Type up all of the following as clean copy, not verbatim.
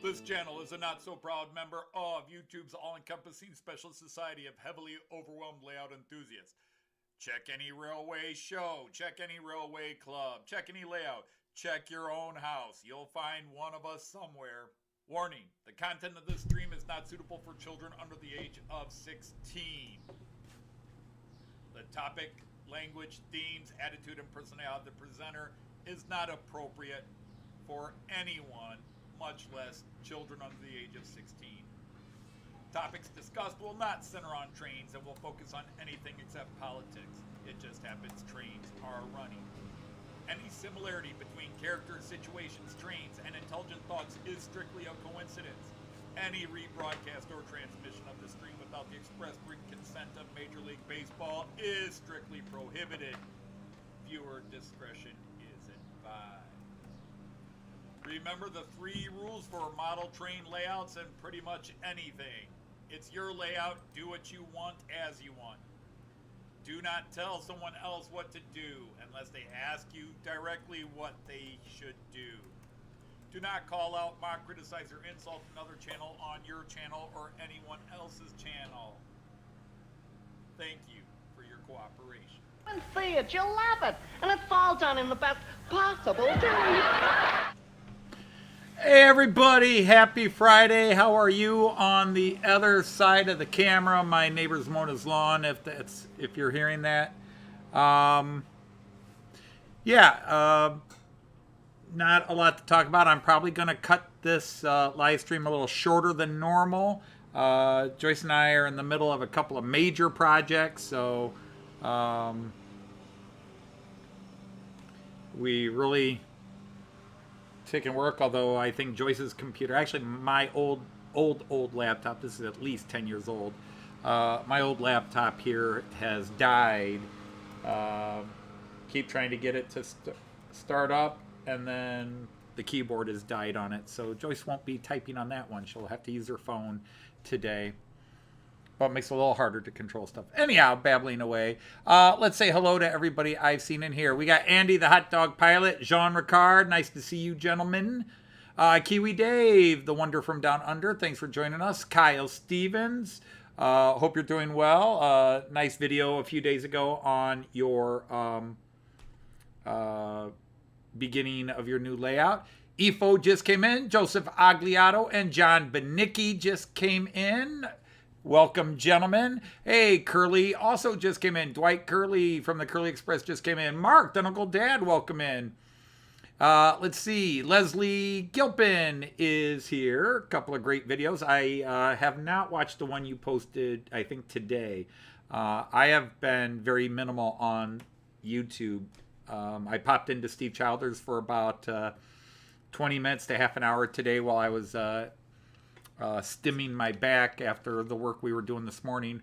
This channel is a not-so-proud member of YouTube's all-encompassing special society of heavily overwhelmed layout enthusiasts. Check any railway show, check any railway club, check any layout, check your own house. You'll find one of us somewhere. Warning, the content of this stream is not suitable for children under the age of 16. The topic, language, themes, attitude, and personality of the presenter is not appropriate for anyone, much less children under the age of 16. Topics discussed will not center on trains and will focus on anything except politics. It just happens trains are running. Any similarity between characters, situations, trains, and intelligent thoughts is strictly a coincidence. Any rebroadcast or transmission of the stream without the express written consent of Major League Baseball is strictly prohibited. Viewer discretion is advised. Remember the 3 rules for model train layouts and pretty much anything. It's your layout, do what you want as you want. Do not tell someone else what to do unless they ask you directly what they should do. Do not call out, mock, criticize, or insult another channel on your channel or anyone else's channel. Thank you for your cooperation. And see it, you'll love it, and it's all done in the best possible way. Hey everybody, happy Friday. How are you on the other side of the camera? My neighbor's mowing his lawn, if you're hearing that. Not a lot to talk about. I'm probably going to cut this live stream a little shorter than normal. Joyce and I are in the middle of a couple of major projects, so we really taking work, although I think Joyce's computer, actually my old laptop, this is at least 10 years old, my old laptop here has died. Keep trying to get it to start up, and then the keyboard has died on it, so Joyce won't be typing on that one. She'll have to use her phone today. But it makes it a little harder to control stuff. Anyhow, babbling away. Let's say hello to everybody I've seen in here. We got Andy, the hot dog pilot. Jean Ricard, nice to see you, gentlemen. Kiwi Dave, the wonder from down under. Thanks for joining us. Kyle Stevens, hope you're doing well. Nice video a few days ago on your beginning of your new layout. Ifo just came in. Joseph Agliato and John Benicki just came in. Welcome, gentlemen. Hey, Curly also just came in. Dwight Curly from the Curly Express just came in. Mark, the Uncle Dad, welcome in. Let's see. Leslie Gilpin is here. A couple of great videos. I have not watched the one you posted, I think, today. I have been very minimal on YouTube. I popped into Steve Childers for about 20 minutes to half an hour today while I was stimming my back after the work we were doing this morning.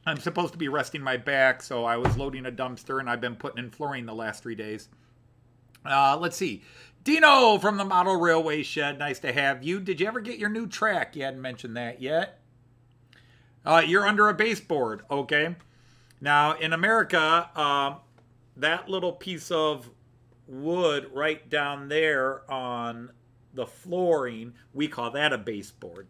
I'm supposed to be resting my back, so I was loading a dumpster, and I've been putting in flooring the last 3 days. Let's see. Dino from the Model Railway Shed, nice to have you. Did you ever get your new track? You hadn't mentioned that yet. You're under a baseboard, okay. Now, in America, that little piece of wood right down there on the flooring, we call that a baseboard.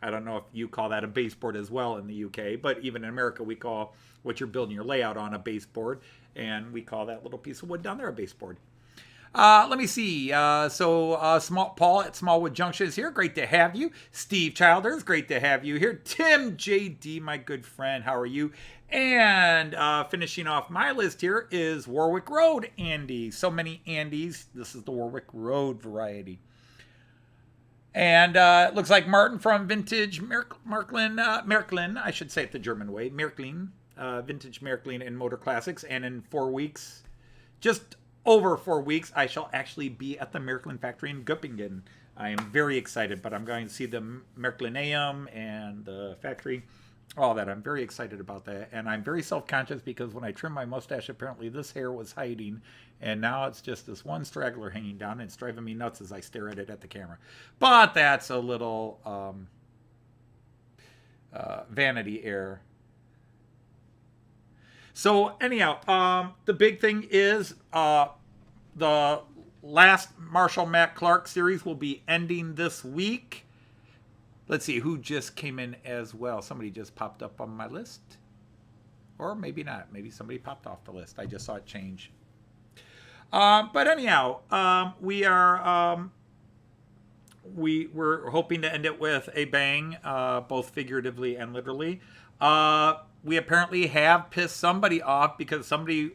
I don't know if you call that a baseboard as well in the UK, but even in America, we call what you're building your layout on a baseboard, and we call that little piece of wood down there a baseboard. Let me see. Paul at Smallwood Junction is here. Great to have you. Steve Childers, great to have you here. Tim JD, my good friend, how are you? And finishing off my list here is Warwick Road Andy. So many Andys. This is the Warwick Road variety. And it looks like Martin from Vintage Märklin, I should say it the German way, Märklin, Vintage Märklin and Motor Classics. And in 4 weeks, just over 4 weeks, I shall actually be at the Märklin factory in Göppingen. I am very excited, but I'm going to see the Märklinaeum and the factory, all that. I'm very excited about that, and I'm very self-conscious because when I trimmed my mustache, apparently this hair was hiding, and now it's just this one straggler hanging down, and it's driving me nuts as I stare at it at the camera. But that's a little vanity air. So anyhow, the big thing is the last Marshall Matt Clarke series will be ending this week. Let's see who just came in as well. Somebody just popped up on my list. Or maybe not. Maybe somebody popped off the list. I just saw it change. But anyhow, we're hoping to end it with a bang, both figuratively and literally. We apparently have pissed somebody off because somebody,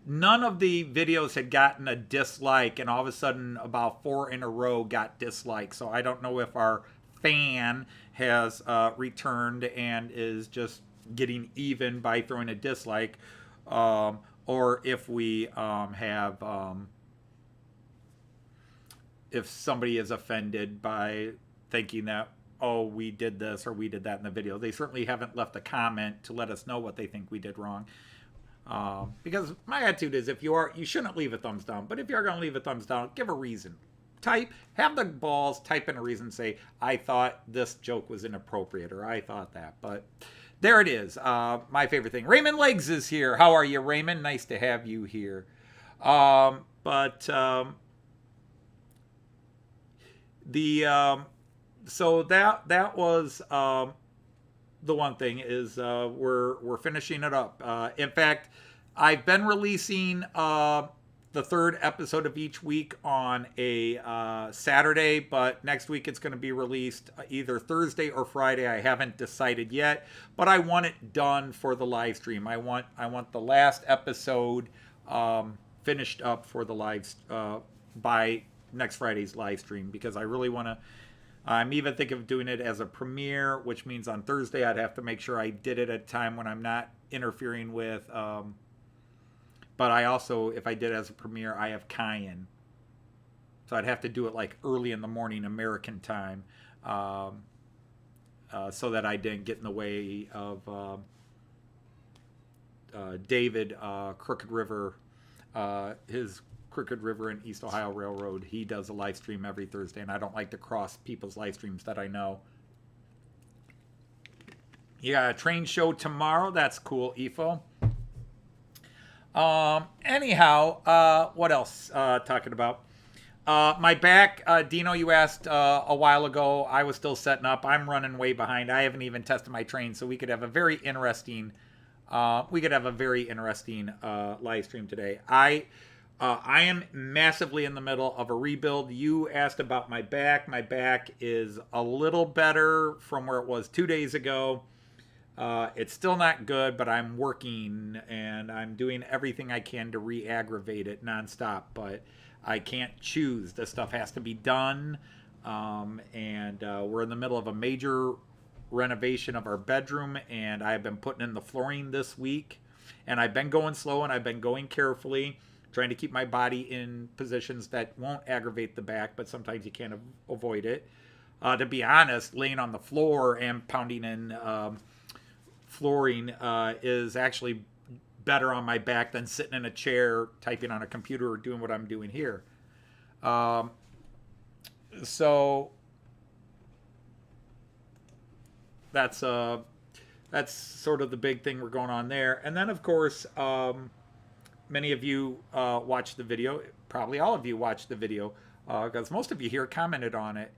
none of the videos had gotten a dislike, and all of a sudden about 4 in a row got disliked. So I don't know if our fan has returned and is just getting even by throwing a dislike, or if we if somebody is offended by thinking that, oh, we did this or we did that in the video. They certainly haven't left a comment to let us know what they think we did wrong. Because my attitude is, if you are, you shouldn't leave a thumbs down. But if you're going to leave a thumbs down, give a reason. Have the balls, type in a reason, say, I thought this joke was inappropriate, or I thought that. But there it is. My favorite thing. Raymond Legs is here. How are you, Raymond? Nice to have you here. So that was the one thing is we're finishing it up. In fact, I've been releasing the 3rd episode of each week on a Saturday, but next week it's going to be released either Thursday or Friday. I haven't decided yet, but I want it done for the live stream. I want the last episode finished up for the live by next Friday's live stream, because I really want to. I'm even thinking of doing it as a premiere, which means on Thursday I'd have to make sure I did it at a time when I'm not interfering with. But I also, if I did it as a premiere, I have Cayenne, so I'd have to do it like early in the morning American time, so that I didn't get in the way of David Crooked River, his Crooked River and East Ohio Railroad. He does a live stream every Thursday, and I don't like to cross people's live streams that I know. You got a train show tomorrow. That's cool, Efo. Anyhow, what else talking about? My back, Dino, you asked a while ago. I was still setting up. I'm running way behind. I haven't even tested my train, so we could have a very interesting live stream today. I am massively in the middle of a rebuild. You asked about my back. My back is a little better from where it was 2 days ago. It's still not good, but I'm working and I'm doing everything I can to re-aggravate it nonstop. But I can't choose. This stuff has to be done. And we're in the middle of a major renovation of our bedroom, and I've been putting in the flooring this week. And I've been going slow and I've been going carefully, trying to keep my body in positions that won't aggravate the back, but sometimes you can't avoid it. To be honest, laying on the floor and pounding in flooring is actually better on my back than sitting in a chair typing on a computer or doing what I'm doing here. So that's sort of the big thing we're going on there. And then, of course, many of you watched the video. Probably all of you watched the video, because most of you here commented on it.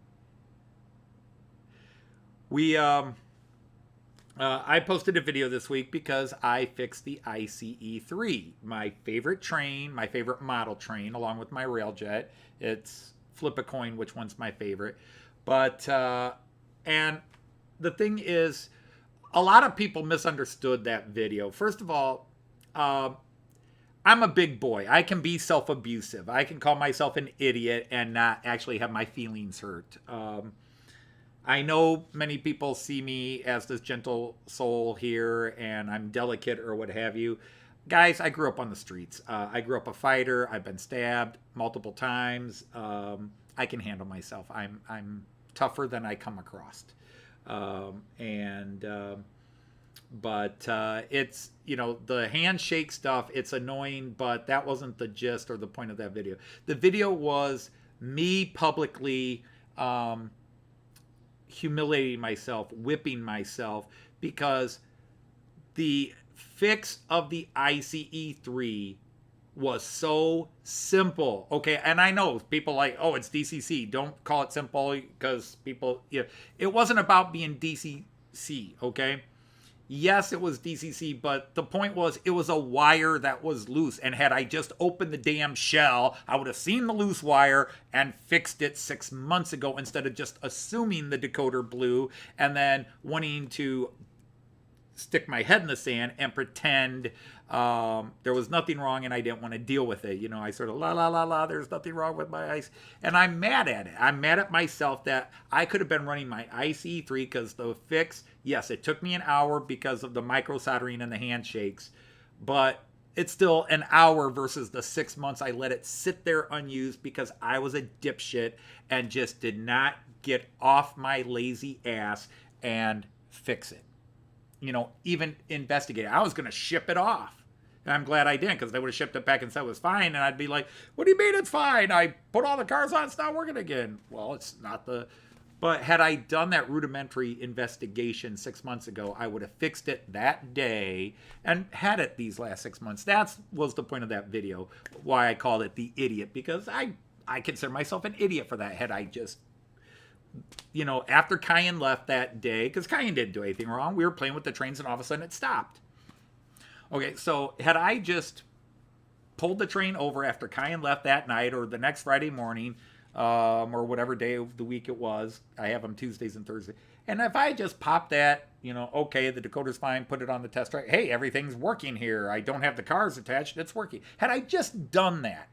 I posted a video this week because I fixed the ICE-3, my favorite train, my favorite model train, along with my Railjet. It's flip a coin which one's my favorite. But, and the thing is, a lot of people misunderstood that video. First of all, I'm a big boy. I can be self-abusive. I can call myself an idiot and not actually have my feelings hurt. I know many people see me as this gentle soul here and I'm delicate or what have you. Guys, I grew up on the streets. I grew up a fighter. I've been stabbed multiple times. I can handle myself. I'm tougher than I come across. But it's, you know, the handshake stuff, it's annoying, but that wasn't the gist or the point of that video. The video was me publicly humiliating myself, whipping myself, because the fix of the ICE-3 was so simple. Okay, and I know people like, oh, it's DCC. Don't call it simple because people, it wasn't about being DCC, okay? Yes, it was DCC, but the point was it was a wire that was loose. And had I just opened the damn shell, I would have seen the loose wire and fixed it 6 months ago instead of just assuming the decoder blew and then wanting to stick my head in the sand and pretend there was nothing wrong and I didn't want to deal with it. I sort of la, there's nothing wrong with my ice. And I'm mad at it. I'm mad at myself that I could have been running my ICE3 because the fix, yes, it took me an hour because of the micro soldering and the handshakes, but it's still an hour versus the 6 months I let it sit there unused because I was a dipshit and just did not get off my lazy ass and fix it. Even investigate it. I was going to ship it off. And I'm glad I didn't because they would have shipped it back and said it was fine. And I'd be like, what do you mean it's fine? I put all the cars on. It's not working again. Well, it's not But had I done that rudimentary investigation 6 months ago, I would have fixed it that day and had it these last 6 months. That was the point of that video. Why I called it the idiot. Because I consider myself an idiot for that. Had I just... after Cayenne left that day, because Cayenne didn't do anything wrong, we were playing with the trains and all of a sudden it stopped. Okay, so had I just pulled the train over after Cayenne left that night or the next Friday morning, or whatever day of the week it was, I have them Tuesdays and Thursdays, and if I just popped that, okay, the decoder's fine, put it on the test track, hey, everything's working here, I don't have the cars attached, it's working. Had I just done that,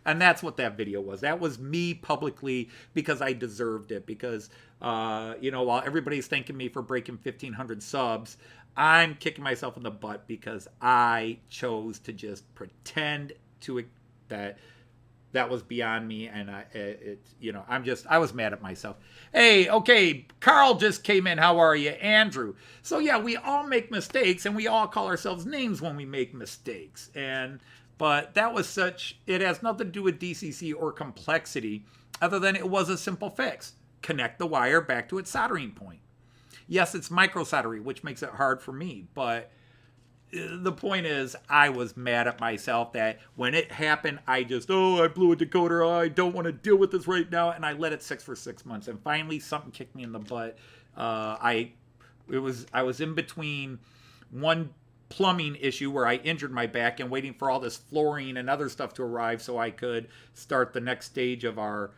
and that's what that video was. That was me publicly because I deserved it. Because, while everybody's thanking me for breaking 1,500 subs, I'm kicking myself in the butt because I chose to just pretend that was beyond me. And I was mad at myself. Hey, okay, Carl just came in. How are you? Andrew. So yeah, we all make mistakes and we all call ourselves names when we make mistakes. But that was it has nothing to do with DCC or complexity other than it was a simple fix. Connect the wire back to its soldering point. Yes, it's micro soldering, which makes it hard for me. But the point is, I was mad at myself that when it happened, I blew a decoder. I don't want to deal with this right now. And I let it sit for 6 months. And finally, something kicked me in the butt. I was in between one plumbing issue where I injured my back and waiting for all this flooring and other stuff to arrive so I could start the next stage of our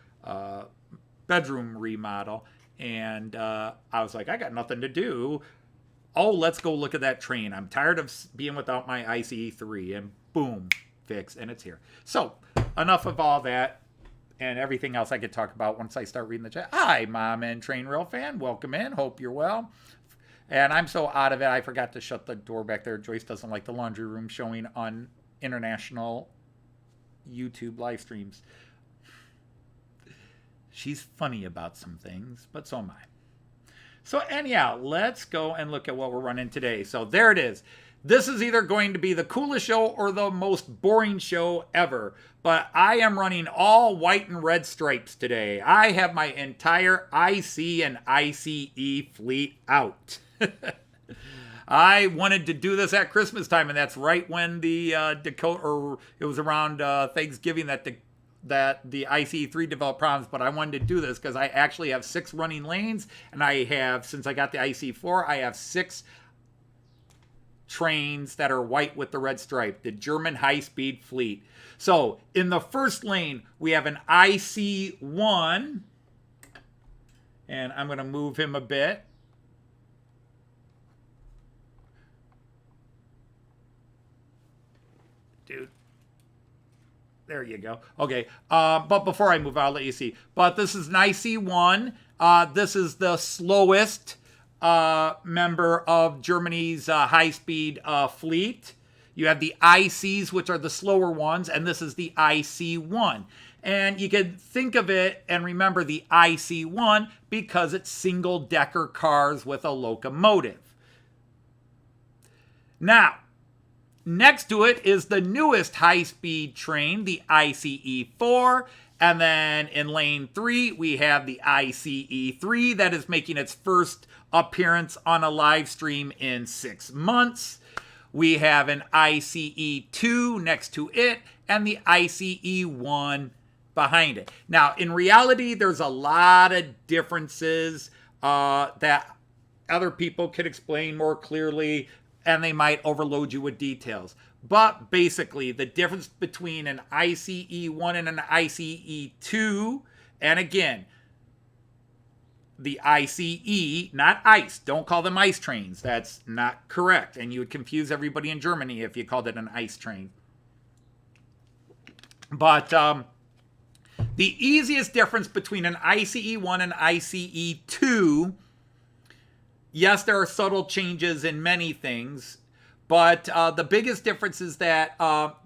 bedroom remodel. And I was like, I got nothing to do. Oh, let's go look at that train. I'm tired of being without my ICE3. And boom, fix, and it's here. So enough of all that and everything else I could talk about once I start reading the chat. Hi, Mom and Train Rail fan. Welcome in. Hope you're well. And I'm so out of it, I forgot to shut the door back there. Joyce doesn't like the laundry room showing on international YouTube live streams. She's funny about some things, but so am I. So anyhow, let's go and look at what we're running today. So there it is. This is either going to be the coolest show or the most boring show ever. But I am running all white and red stripes today. I have my entire IC and ICE fleet out. I wanted to do this at Christmas time, and that's right when the Dakota, or it was around Thanksgiving that the ICE3 developed problems, but I wanted to do this because I actually have 6 running lanes, and I have, since I got the IC4, I have 6 trains that are white with the red stripe, the German high-speed fleet. So in the first lane, we have an IC1, and I'm going to move him a bit. Dude. There you go. Okay, but before I move, I'll let you see. But this is an IC1. This is the slowest member of Germany's high-speed fleet. You have the ICs, which are the slower ones, and this is the IC1. And you can think of it and remember the IC1 because it's single-decker cars with a locomotive. Now, next to it is the newest high-speed train, the ICE4. And then in lane 3, we have the ICE3 that is making its first appearance on a live stream in 6 months. We have an ICE2 next to it and the ICE1 behind it. Now, in reality, there's a lot of differences that other people could explain more clearly, and they might overload you with details. But basically, the difference between an ICE1 and an ICE2, and again, the ICE, not ICE. Don't call them ICE trains. That's not correct. And you would confuse everybody in Germany if you called it an ICE train. But the easiest difference between an ICE1 and ICE2, yes, there are subtle changes in many things, but the biggest difference is that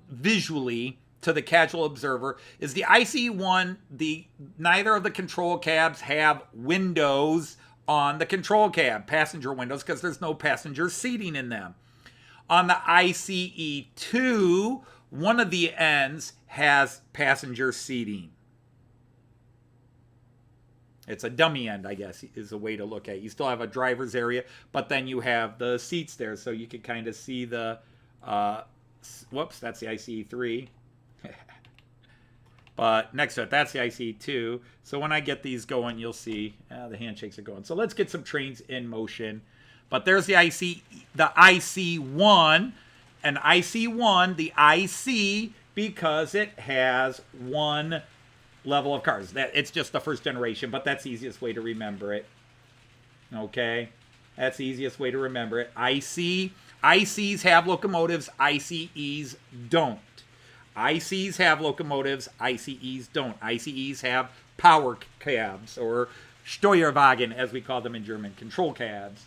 visually, to the casual observer, is the ICE1, neither of the control cabs have windows on the control cab, passenger windows, because there's no passenger seating in them. On the ICE2, one of the ends has passenger seating. It's a dummy end, I guess, is a way to look at it. You still have a driver's area, but then you have the seats there, so you can kind of see the, whoops, that's the ICE3. But next to it, that's the ICE2. So when I get these going, you'll see the handshakes are going. So let's get some trains in motion. But there's the IC1, and IC1, the IC, because it has one level of cars. It's just the first generation, but that's the easiest way to remember it. Okay? That's the easiest way to remember it. ICs have locomotives, ICEs don't. ICs have locomotives, ICEs don't. ICEs have power cabs, or Steuerwagen, as we call them in German, control cabs.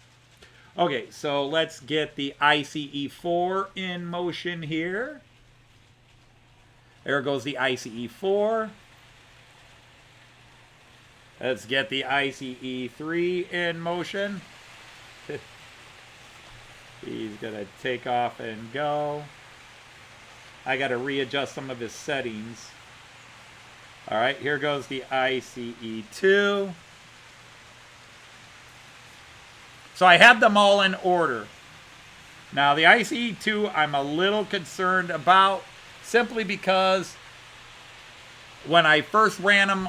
Okay, so let's get the ICE4 in motion here. There goes the ICE4. Let's get the ICE3 in motion. He's going to take off and go. I got to readjust some of his settings. All right, here goes the ICE2. So I have them all in order. Now the ICE2 I'm a little concerned about, simply because when I first ran him,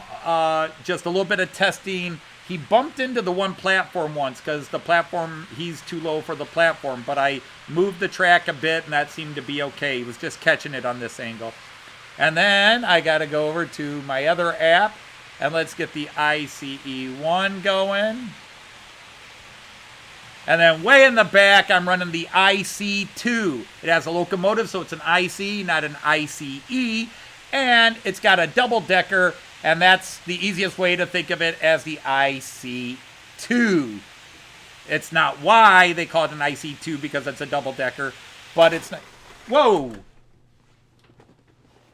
just a little bit of testing, he bumped into the one platform once because the platform, he's too low for the platform, but I moved the track a bit and that seemed to be okay. He was just catching it on this angle. And then I got to go over to my other app and let's get the ICE1 going. And then way in the back, I'm running the IC2. It has a locomotive, so it's an IC, not an ICE. And it's got a double-decker, and that's the easiest way to think of it, as the IC2. It's not why they call it an IC2, because it's a double-decker, but it's not. Whoa!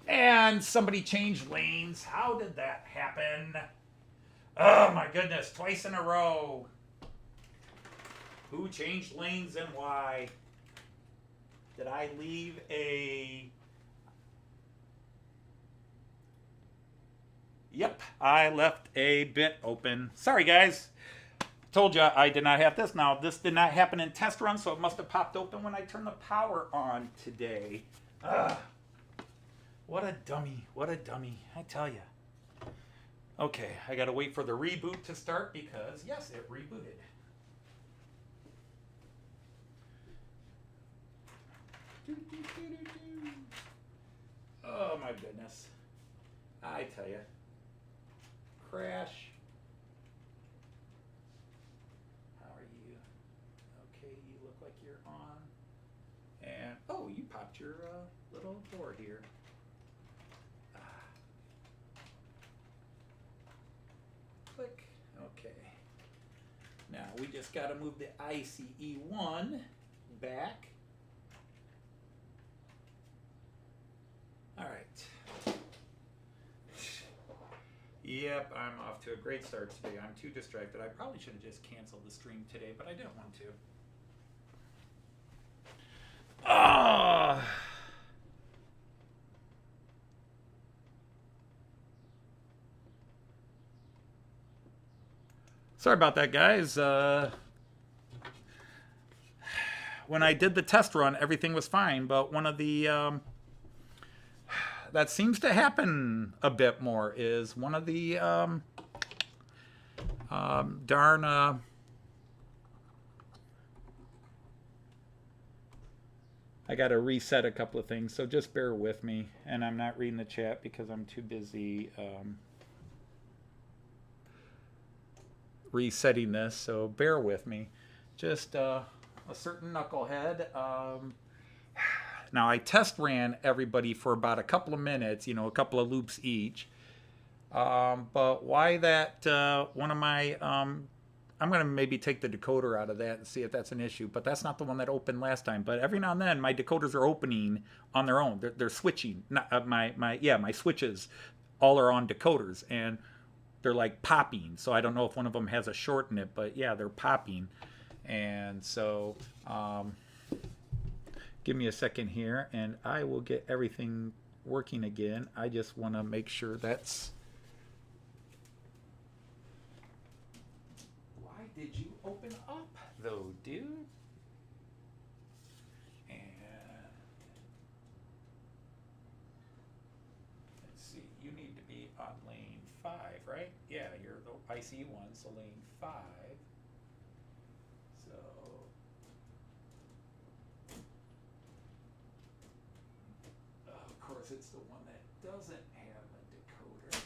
And somebody changed lanes. How did that happen? Oh my goodness, twice in a row. Who changed lanes and why? Did I leave a... Yep, I left a bit open. Sorry, guys. Told you I did not have this. Now, this did not happen in test run, so it must have popped open when I turned the power on today. Ugh. What a dummy. What a dummy. I tell you. Okay, I got to wait for the reboot to start because, yes, it rebooted. Oh, my goodness. I tell you. Crash. How are you? Okay, you look like you're on. And, oh, you popped your little board here. Click. Okay. Now, we just got to move the ICE1 back. All right. Yep, I'm off to a great start today. I'm too distracted. I probably should have just canceled the stream today, but I didn't want to. Sorry about that, guys. when I did the test run, everything was fine. But one of the that seems to happen a bit more is one of the darn. I got to reset a couple of things, so just bear with me. And I'm not reading the chat because I'm too busy resetting this, so bear with me. Just a certain knucklehead. Now, I test ran everybody for about a couple of minutes, a couple of loops each. But why that one of my... I'm going to maybe take the decoder out of that and see if that's an issue. But that's not the one that opened last time. But every now and then, my decoders are opening on their own. They're switching. Not, my switches all are on decoders. And they're like popping. So I don't know if one of them has a short in it. But yeah, they're popping. And so give me a second here. And I will get everything working again. I just want to make sure that's... Did you open up though, dude? And let's see, you need to be on lane 5, right? Yeah, you're the IC1, so lane 5. So of course it's the one that doesn't have a decoder.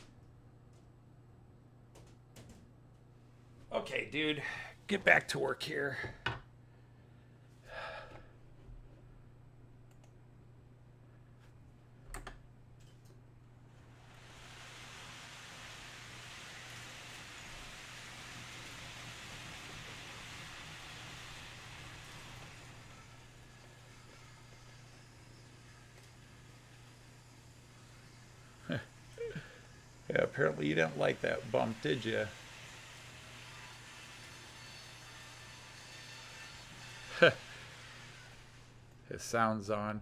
Okay, dude, get back to work here. Yeah, apparently you didn't like that bump, did you? His sound's on.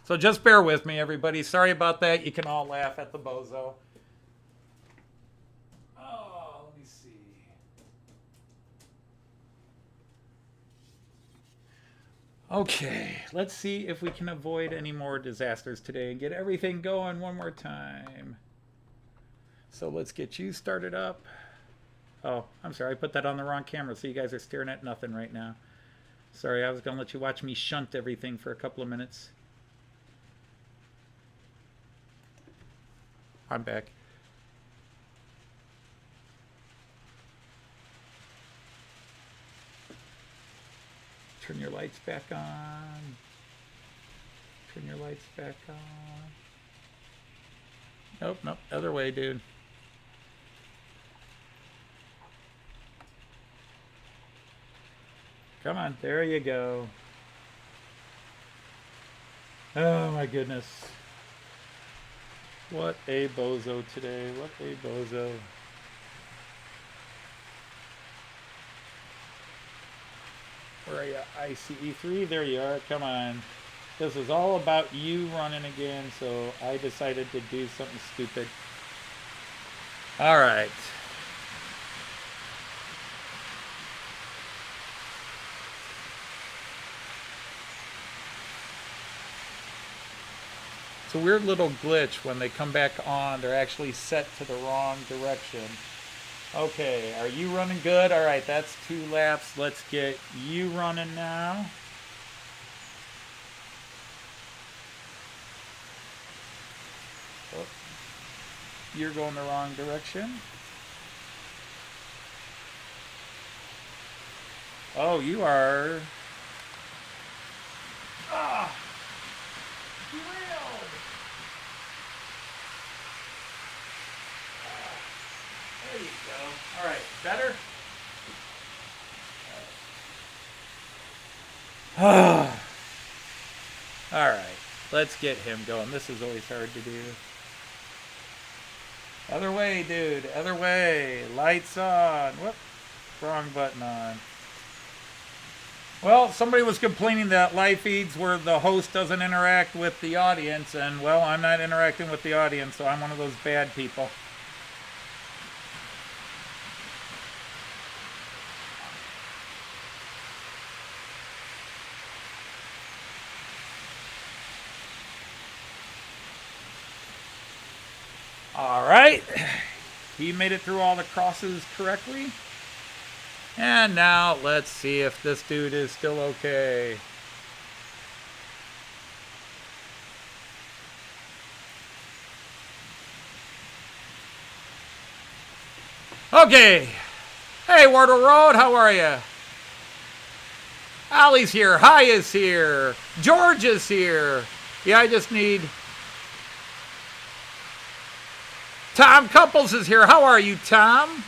So just bear with me, everybody. Sorry about that. You can all laugh at the bozo. Oh, let me see. Okay, let's see if we can avoid any more disasters today and get everything going one more time. So let's get you started up. Oh, I'm sorry, I put that on the wrong camera, so you guys are staring at nothing right now. Sorry, I was going to let you watch me shunt everything for a couple of minutes. I'm back. Turn your lights back on. Turn your lights back on. Nope, nope, other way, dude. Come on, there you go. Oh my goodness. What a bozo today. What a bozo. Where are you? ICE3? There you are. Come on. This is all about you running again, so I decided to do something stupid. All right. It's a weird little glitch when they come back on. They're actually set to the wrong direction. Okay, are you running good? All right, that's 2 laps. Let's get you running now. Oh, you're going the wrong direction. Oh, you are... Ah! Derailed! There you go. All right, better? All right, let's get him going. This is always hard to do. Other way, dude. Other way. Lights on. Whoop. Wrong button on. Well, somebody was complaining that live feeds where the host doesn't interact with the audience, and, well, I'm not interacting with the audience, so I'm one of those bad people. All right. He made it through all the crosses correctly. And now let's see if this dude is still okay. Okay. Hey, Wardle Road, how are you? Allie's here. Hi is here. George is here. Yeah, I just need... Tom Couples is here. How are you, Tom?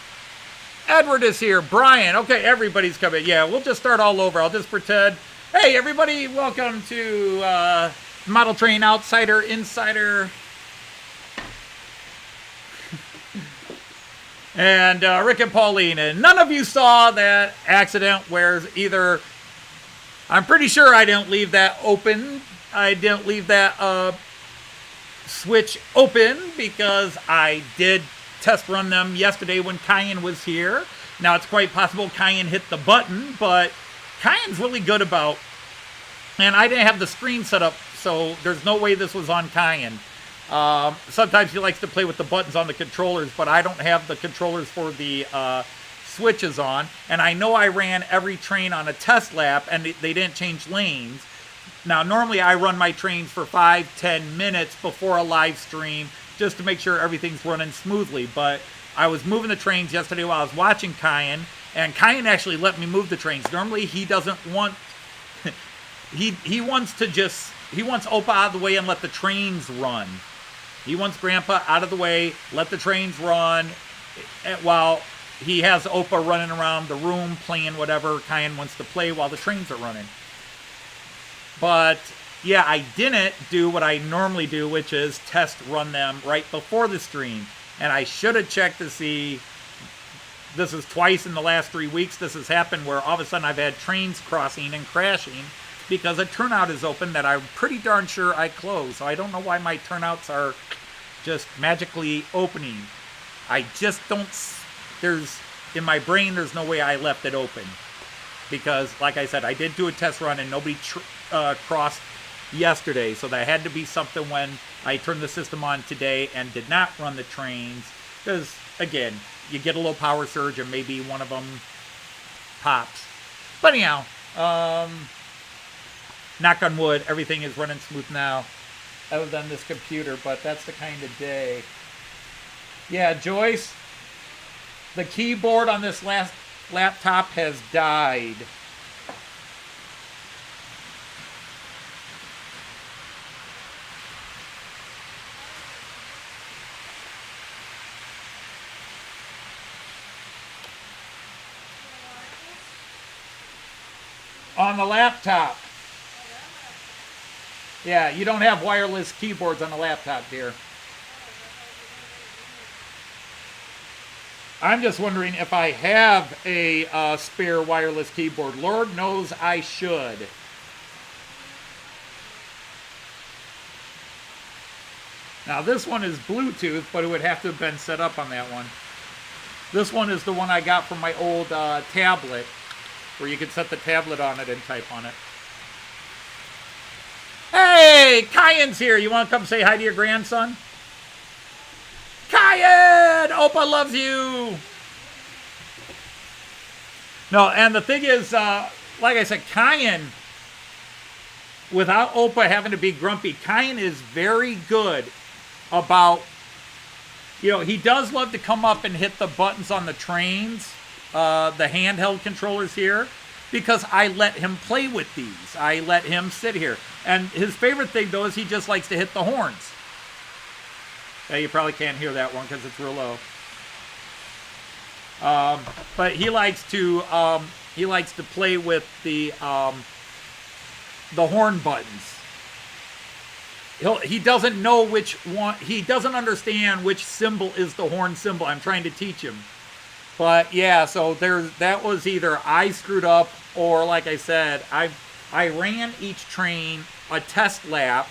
Edward is here. Brian. Okay, everybody's coming. Yeah, we'll just start all over. I'll just pretend. Hey, everybody. Welcome to Model Train Outsider, Insider. And Rick and Pauline. And none of you saw that accident where either... I'm pretty sure I didn't leave that open. I didn't leave that switch open because I did test run them yesterday when Cayenne was here. Now, it's quite possible Cayenne hit the button, but Cayenne's really good about... And I didn't have the screen set up, so there's no way this was on Cayenne. Sometimes he likes to play with the buttons on the controllers, but I don't have the controllers for the switches on. And I know I ran every train on a test lap, and they didn't change lanes. Now, normally I run my trains for 5-10 minutes before a live stream just to make sure everything's running smoothly. But I was moving the trains yesterday while I was watching Cayenne, and Cayenne actually let me move the trains. Normally he doesn't want... he wants to just... He wants Opa out of the way and let the trains run. He wants Grandpa out of the way, let the trains run, while he has Opa running around the room playing whatever Cayenne wants to play while the trains are running. But, yeah, I didn't do what I normally do, which is test run them right before the stream. And I should have checked to see... This is twice in the last 3 weeks this has happened where all of a sudden I've had trains crossing and crashing because a turnout is open that I'm pretty darn sure I closed. So I don't know why my turnouts are just magically opening. I just don't... There's... In my brain, there's no way I left it open. Because, like I said, I did do a test run and nobody crossed yesterday. So that had to be something when I turned the system on today and did not run the trains. Because, again, you get a little power surge and maybe one of them pops. But anyhow, knock on wood, everything is running smooth now. Other than this computer, but that's the kind of day. Yeah, Joyce, the keyboard on this last laptop has died. On the laptop. Yeah, you don't have wireless keyboards on the laptop, dear. I'm just wondering if I have a spare wireless keyboard. Lord knows I should. Now this one is Bluetooth, but it would have to have been set up on that one. This one is the one I got from my old tablet, where you could set the tablet on it and type on it. Hey, Cayenne's here. You want to come say hi to your grandson? Cayenne! Opa loves you! No, and the thing is, like I said, Cayenne, without Opa having to be grumpy, Cayenne is very good about, you know, he does love to come up and hit the buttons on the trains, the handheld controllers here, because I let him play with these. I let him sit here. And his favorite thing, though, is he just likes to hit the horns. Yeah, you probably can't hear that one because it's real low. But he likes to play with the horn buttons. He doesn't know which one. He doesn't understand which symbol is the horn symbol. I'm trying to teach him. But yeah, so that was either I screwed up or, like I said, I ran each train a test lap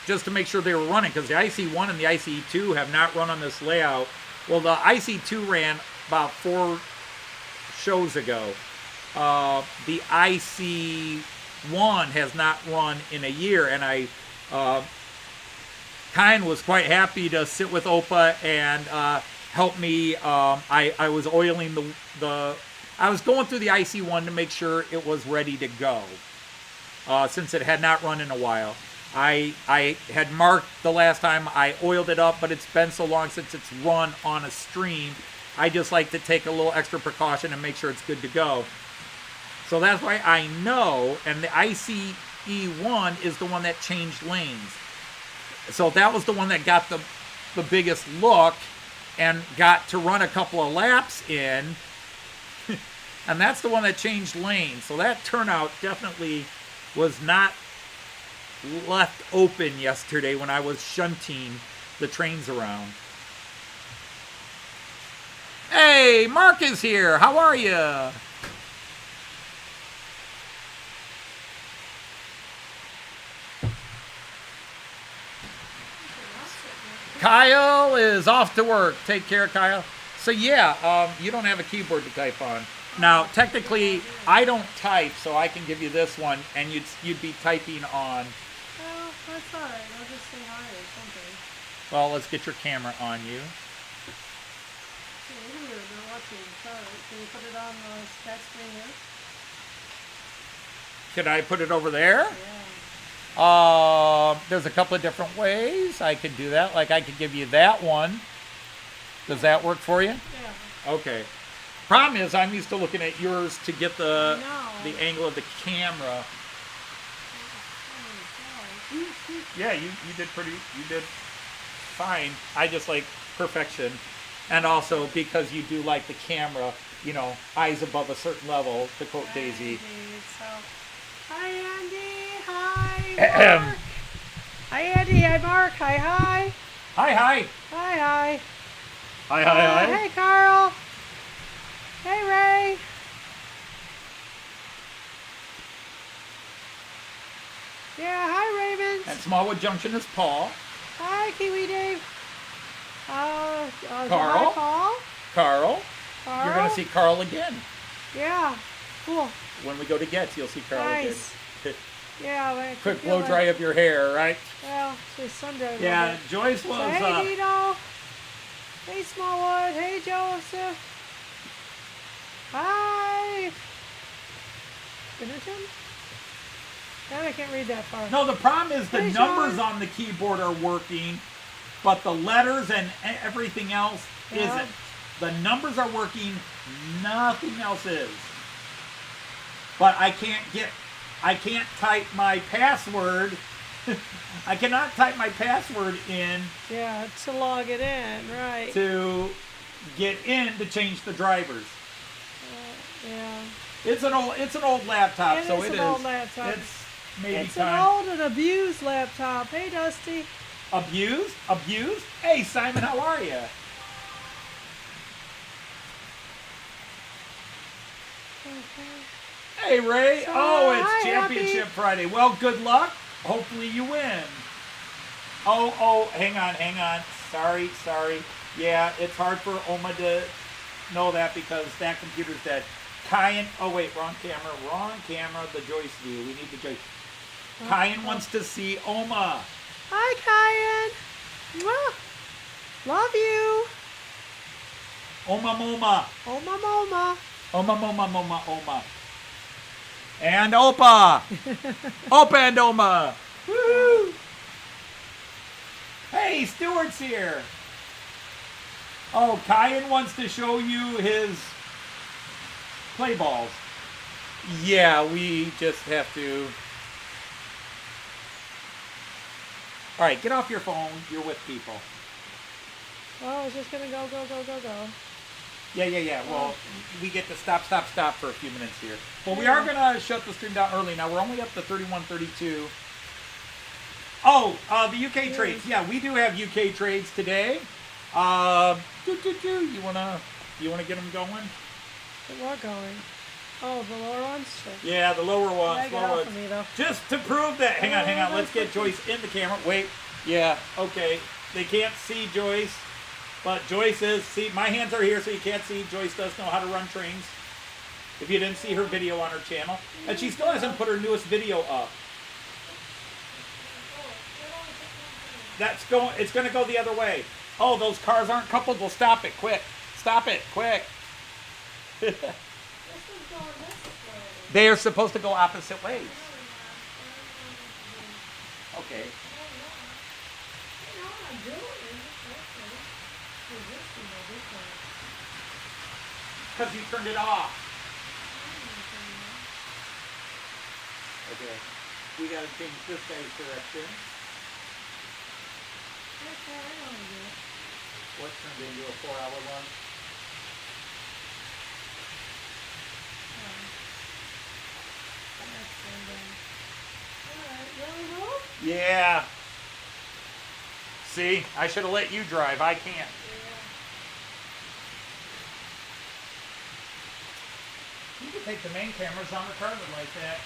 just to make sure they were running, because the IC1 and the IC2 have not run on this layout. Well, the IC2 ran about 4 shows ago. The IC1 has not run in a year, and Kyan was quite happy to sit with Opa and help me. I was oiling I was going through the IC1 to make sure it was ready to go, since it had not run in a while. I had marked the last time I oiled it up, but it's been so long since it's run on a stream. I just like to take a little extra precaution and make sure it's good to go. So that's why I know, and the ICE1 is the one that changed lanes. So that was the one that got the biggest look and got to run a couple of laps in. And that's the one that changed lanes. So that turnout definitely was not left open yesterday when I was shunting the trains around. Hey, Mark is here. How are you? Kyle is off to work. Take care, Kyle. So yeah, you don't have a keyboard to type on. Now, technically, I don't type, so I can give you this one, and you'd be typing on. Well, that's all right. I'll just say hi or something. Well, let's get your camera on you. Hey, here, they're watching. Sorry. Can you put it on the stat screen here? Could I put it over there? Yeah. There's a couple of different ways I could do that. Like I could give you that one. Does that work for you? Yeah. Okay. Problem is, I'm used to looking at yours to get the No. angle of the camera. Yeah, you did fine. I just like perfection. And also because you do like the camera, you know, eyes above a certain level, to quote Daisy. So, hi, Andy. Hi, Mark. Hi, Andy. Hi, Mark. Hi, hi. Hi, hi. Hi, hi. Hi, hi, hi. Hey, Carl. Hey, Ray. Yeah, hi, Raymond. At Smallwood Junction is Paul. Hi, Kiwi Dave. Carl. Hi, Paul. Carl. Carl. You're going to see Carl again. Yeah, cool. When we go to Getz, you'll see Carl Nice. again. Yeah, but I Quick feel blow dry of your hair, right? Well, it's Sunday. a little Yeah, bit. Joyce was. So, hey, Dino. Hey, Smallwood. Hey, Joseph. Hi. Binnerton? God, I can't read that far. No, the problem is the Hey, numbers Sean. on the keyboard are working, but the letters and everything else Yeah. isn't. The numbers are working, nothing else is. But I can't type my password. I cannot type my password in Yeah, to log it in, right. to get in to change the drivers. Yeah. It's an old laptop, It so is it an old laptop. It's maybe It's time. an old and abused laptop. Hey, Dusty. Abused? Abused? Hey, Simon, how are you? Hey, Ray. So, Oh, it's hi, Championship Happy. Friday. Well, good luck. Hopefully you win. Oh, hang on. Sorry. Yeah, it's hard for Oma to know that because that computer's dead. Kyan, oh wait, wrong camera, the Joyce view. We need the Joyce. Kyan wants to see Oma. Hi, Kyan. Mwah. Love you. Oma Moma. Oma Moma. Oma. And Opa. Opa and Oma. Woo! Hey, Stuart's here. Oh, Kyan wants to show you his play balls. Yeah, we just have to. All right, get off your phone. You're with people. Oh, it's just gonna go. Yeah. Well, we get to stop for a few minutes here. Well, we are gonna shut the stream down early. Now we're only up to 31:32. Oh, the UK trades. Yeah, we do have UK trades today. You wanna get them going? We're going. Oh, the lower ones? Sure. Yeah, the lower ones. Get off of me, though. Just to prove that. Hang on. Let's get Joyce in the camera. Wait. Yeah. Okay. They can't see Joyce, but Joyce is. See, my hands are here, so you can't see. Joyce does know how to run trains. If you didn't see her video on her channel, and she still hasn't put her newest video up. It's going to go the other way. Oh, those cars aren't coupled. Well, stop it, quick. Stop it, quick. This one's going this way. They are supposed to go opposite ways. Okay. You know what I'm doing? Resisting this way. Because you turned it off. Okay. We got to change this guy's direction. Okay, I know I do it. What turned into a 4-hour one? Really move? Yeah. See, I should have let you drive. I can't. You can take the main cameras on the car like that.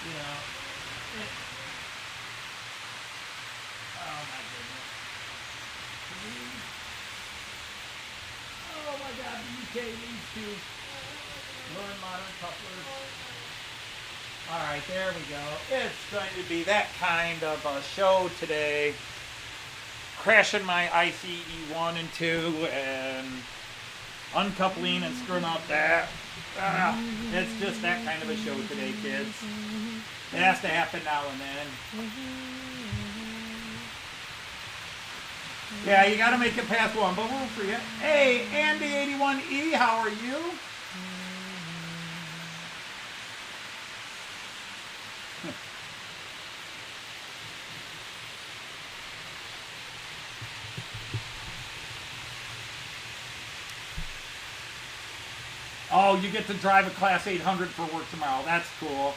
You know. Oh my goodness. Oh my God, the UK needs to learn modern couplers. All right, there we go. It's going to be that kind of a show today. Crashing my ICE 1 and 2 and uncoupling and screwing up that. It's just that kind of a show today, kids. It has to happen now and then. Yeah, you got to make it past one, but we'll forget. Hey, Andy81E, how are you? Oh, you get to drive a Class 800 for work tomorrow. That's cool.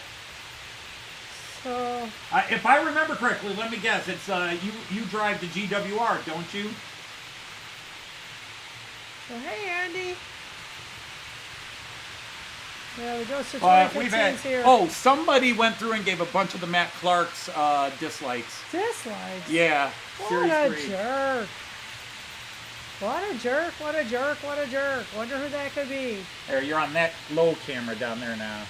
So, If I remember correctly, let me guess. It's you drive the GWR, don't you? hey Andy. Yeah, we go to But we've had. 2015s here. Oh, somebody went through and gave a bunch of the Matt Clark's dislikes. Dislikes? Yeah, What Series a 3. jerk. What a jerk, what a jerk, what a jerk. Wonder who that could be. There, you're on that low camera down there now.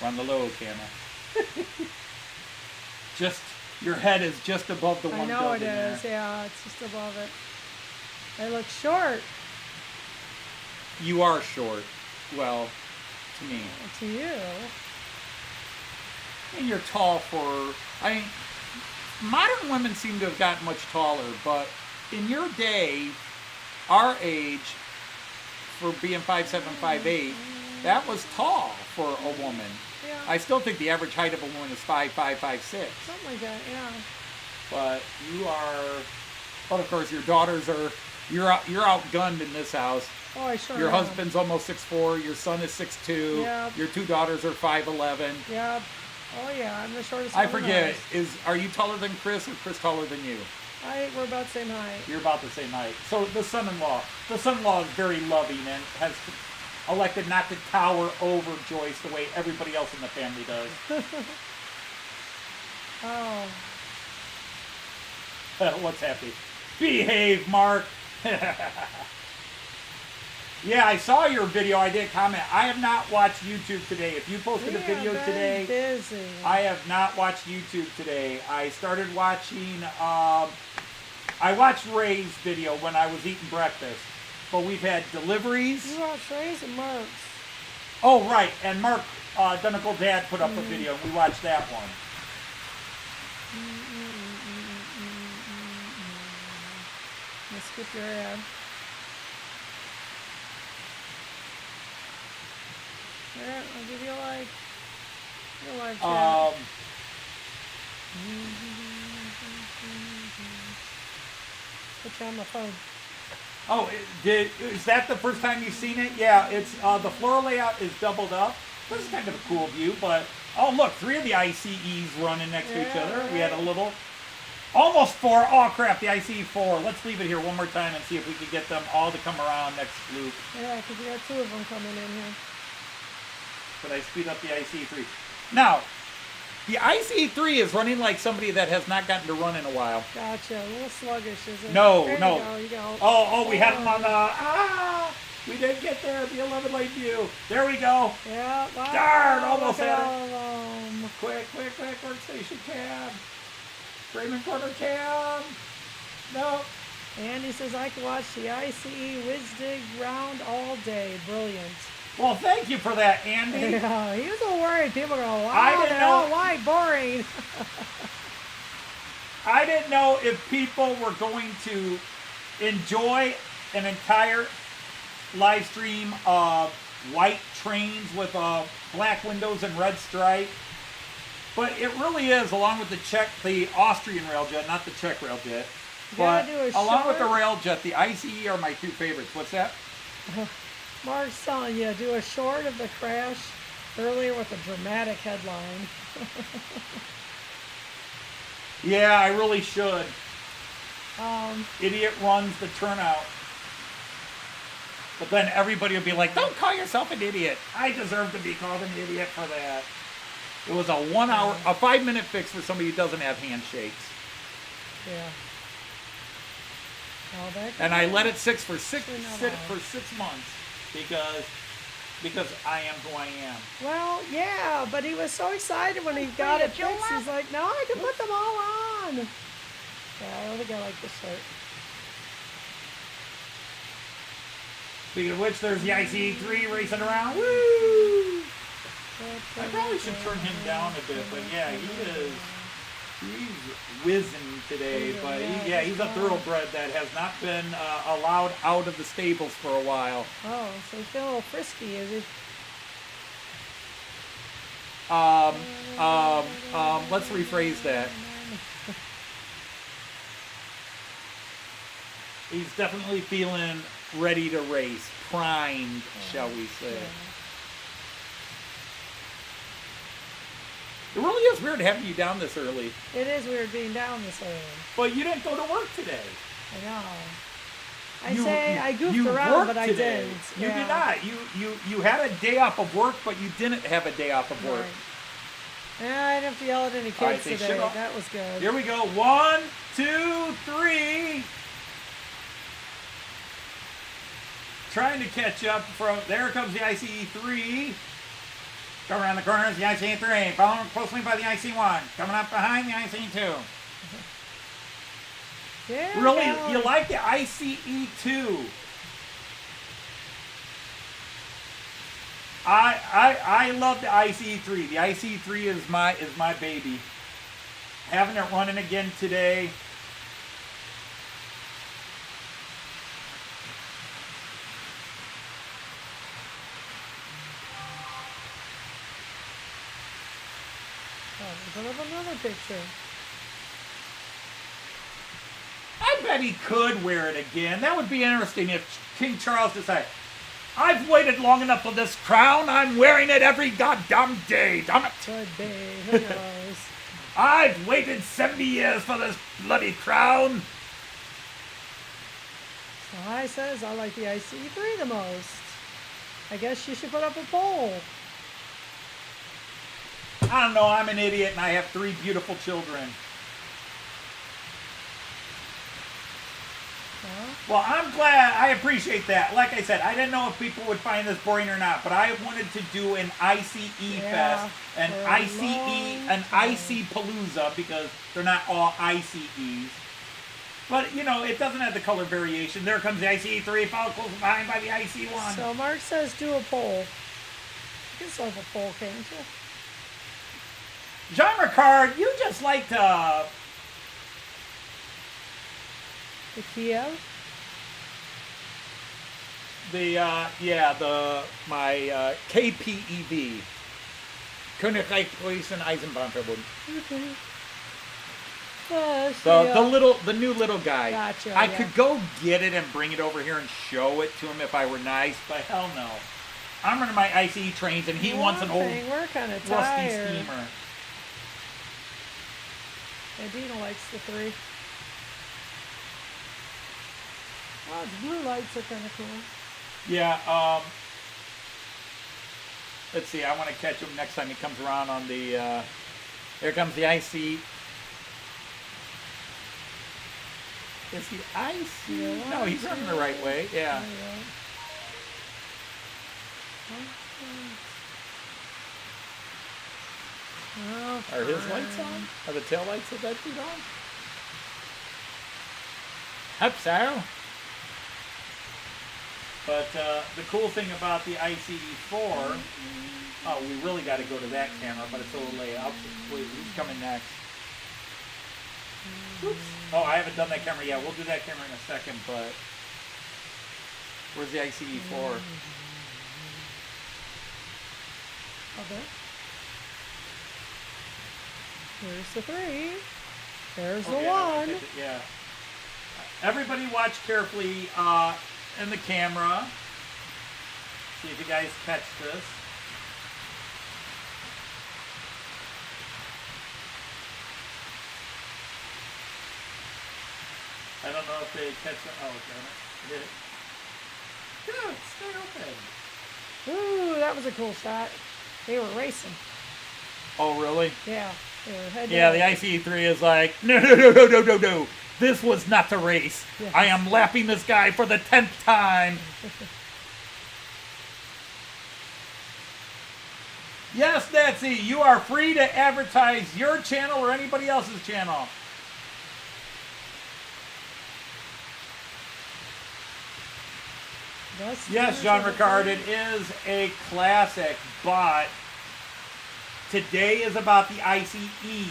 We're on the low camera. Just, your head is just above the one I know building it is, there. yeah, it's just above it. They look short You are short. Well, to me. to you. And you're tall for, modern women seem to have gotten much taller, but in your day, our age, for being 5'7", 5'8", that was tall for a woman. Yeah, I still think the average height of a woman is 5'5", 5'6". something like that, yeah. But you are, well, of course, your daughters are, you're outgunned in this house. Oh, I sure Your am. husband's almost 6'4", your son is 6'2", Yep. your two daughters are 5'11". Yep. Oh, yeah, I'm the shortest I one in the forget, house. are you taller than Chris or Chris taller than you? We're about the same height. You're about the same height. So the son-in-law is very loving and has elected not to tower over Joyce the way everybody else in the family does. Oh. What's happening? Behave, Mark. Yeah, I saw your video. I did comment. I have not watched YouTube today. If you posted a We video have been today, busy. I have not watched YouTube today. I started watching, I watched Ray's video when I was eating breakfast. But we've had deliveries. You watch Ray's and Mark's. Oh, right. And Mark, Dunnicle Dad put up a video. And we watched that one. Let's skip your ad. Yeah, I'll give you a like. Your live chat. Put you on my phone. Oh, is that the first time you've seen it? Yeah, it's the floor layout is doubled up. This is kind of a cool view, but oh look, 3 of the ICEs running next to each Yeah, other. We had a right. little, almost 4. Oh crap, the ICE 4. Let's leave it here one more time and see if we can get them all to come around next loop. Yeah, because we got 2 of them coming in here. But I speed up the ICE 3. Now, the ICE 3 is running like somebody that has not gotten to run in a while. Gotcha. A little sluggish, is it? No, there no. You go. You go. Oh, we had them on the We didn't get there. The 11 lane view. There we go. Yeah. Wow. Darn, almost look at had it. all of them. Quick, workstation cam. Raymond Corner cam. No. Andy says, I could watch the ICE Whiz-Dig round all day. Brilliant. Well, thank you for that, Andy. Yeah, he was a little worried. People go, wow, I didn't know- why boring? I didn't know if people were going to enjoy an entire live stream of white trains with black windows and red stripe. But it really is, along with the Austrian railjet, not the Czech railjet. But gotta do a along with the short- railjet, the ICE are my two favorites. What's that? Mark's telling you, do a short of the crash earlier with a dramatic headline. Yeah, I really should. Um, Idiot runs the turnout. But then everybody will be like, don't call yourself an idiot. I deserve to be called an idiot for that. It was a 5-minute fix for somebody who doesn't have handshakes. yeah. Oh, that And I let it sit for Actually not sit allowed. for 6 months because I am who I am. Well, yeah, but he was so excited when he got it fixed. He's like, no, I can put them all on. Yeah, I don't think I like this shirt. Speaking of which, there's the ICE-3 racing around. Woo! I probably should turn him down a bit, but yeah, he's whizzing today. But he's a thoroughbred that has not been allowed out of the stables for a while. Oh, so he's getting a little frisky, is he? Let's rephrase that. He's definitely feeling ready to race, primed, shall we say. It really is weird having you down this early. It is weird being down this early. But you didn't go to work today. I know. You I goofed around, worked but I today. didn't. You Yeah. did not. You had a day off of work, but you didn't have a day off of work. Right. Yeah, I didn't have to yell at any All right, kids they today. should all- That was good. Here we go. 1, 2, 3. Trying to catch up from, there comes the ICE-3. Go around the corners, the ICE-3. Following closely by the IC-1. Coming up behind the ICE-2. Yeah, Really, Cal. you like the ICE-2. I love the ICE-3. The ICE-3 is my baby. Having it running again today. Oh, put up another picture. I bet he could wear it again. That would be interesting if King Charles decided, I've waited long enough for this crown. I'm wearing it every goddamn day. Damn it. Could be. Who knows? I've waited 70 years for this bloody crown. So I says I like the ICE-3 the most. I guess you should put up a poll. I don't know. I'm an idiot and I have 3 beautiful children. Huh? Well, I'm glad. I appreciate that. Like I said, I didn't know if people would find this boring or not, but I wanted to do an ICE Yeah, Fest, an for a ICE, long an time. IC Palooza, because they're not all ICEs. But, you know, it doesn't have the color variation. There comes the ICE-3, followed close behind by the IC-1. So Mark says do a poll. You can solve a poll, can't you? Jean Ricard, you just like to... The Kia? My KPEV. Königreich Preußen Eisenbahnverbund. The new little guy. Gotcha, I yeah. could go get it and bring it over here and show it to him if I were nice, but hell no. I'm running my ICE trains and he wants an old We're kind of rusty tired. steamer. And Dina likes the 3. Oh, the blue lights are kind of cool. Yeah, let's see, I want to catch him next time he comes around on the, here comes the IC. Is he IC? Yeah, No, he's running the right way, yeah. Oh, Are his fine. lights on? Are the tail lights of that dude on? Hope so. But the cool thing about the ICE4, oh, we really got to go to that camera, but it's a little late. Wait, who's coming next? Oops. Oh, I haven't done that camera yet. We'll do that camera in a second, but where's the ICE4? Oh, there. There's the 3. There's the Okay, 1. Yeah. Everybody watch carefully in the camera. See if you guys catch this. I don't know if they catch it. Oh, damn it. Good, stay open. Ooh, that was a cool shot. They were racing. Oh, really? Yeah, they were head Yeah, down. the ICE3 is like, no. This was not the race. Yes. I am lapping this guy for the 10th time. Yes, Nancy, you are free to advertise your channel or anybody else's channel. Yes, Jean Ricard, it is a classic, but today is about the ICEs,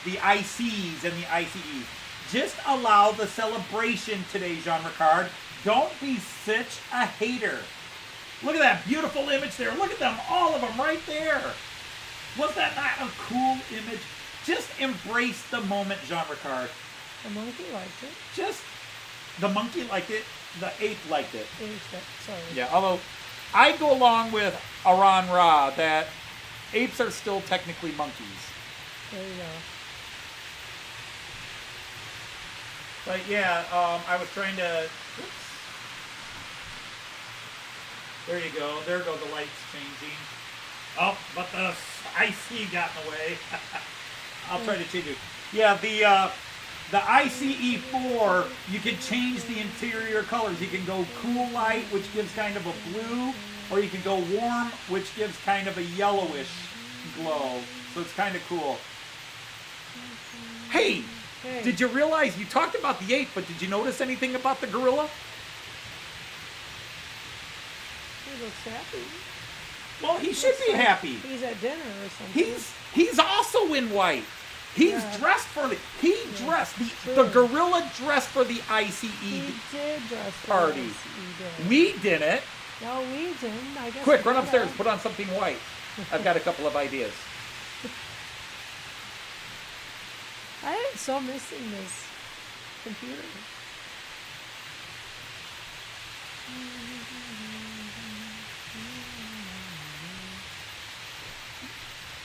the ICs and the ICEs. Just allow the celebration today, Jean Ricard. Don't be such a hater. Look at that beautiful image there. Look at them, all of them right there. Was that not a cool image? Just embrace the moment, Jean Ricard. The monkey liked it. Just, the monkey liked it, the ape liked it. Sorry. Yeah, although I go along with Aran Ra that apes are still technically monkeys. There you go. But yeah, I was trying to. Oops. There you go. There go the lights changing. Oh, but the IC got in the way. I'll try to change it. Yeah, the ICE4, you can change the interior colors. You can go cool light, which gives kind of a blue, or you can go warm, which gives kind of a yellowish glow. So it's kind of cool. Hey, Hey. did you realize you talked about the ape, but did you notice anything about the gorilla? He looks happy. Well, he should be happy. He's at dinner or something. He's also in white. He's Yeah. dressed for the true. the gorilla dressed for the ICE He did dress for party. us. He did. We didn't. No, we didn't. I guess. Quick, we run could upstairs, have. put on something white. I've got a couple of ideas. I am so missing this computer.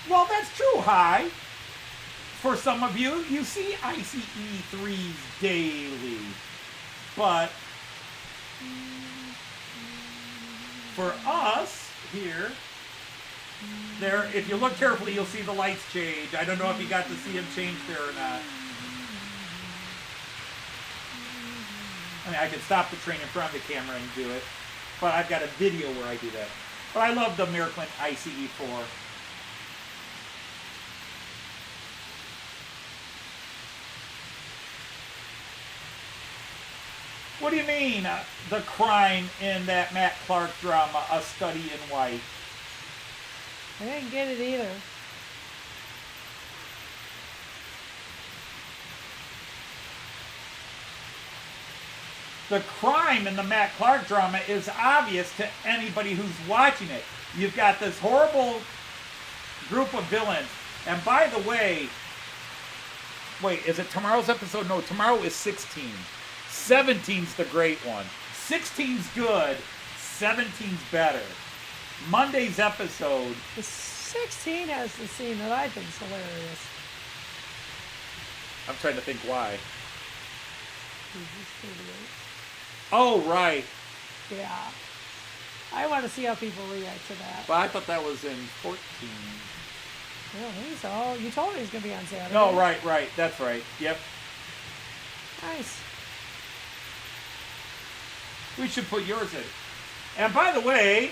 Well, that's true, Hi. For some of you, you see ICE3s daily. But for us here, there, if you look carefully, you'll see the lights change. I don't know if you got to see them change there or not. I mean, I could stop the train in front of the camera and do it, but I've got a video where I do that. But I love the Märklin ICE4. What do you mean, the crime in that Matt Clarke drama, A Study in White? I didn't get it either. The crime in the Matt Clarke drama is obvious to anybody who's watching it. You've got this horrible group of villains. And by the way, wait, is it tomorrow's episode? No, tomorrow is 16. 17's the great one. 16's good. 17's better. Monday's episode. The 16 has the scene that I think is hilarious. I'm trying to think why. He's 38. Oh, right. Yeah. I want to see how people react to that. But I thought that was in 14. I don't think so. You told me he's going to be on Saturday. No, right. That's right. Yep. Nice. We should put yours in. And by the way,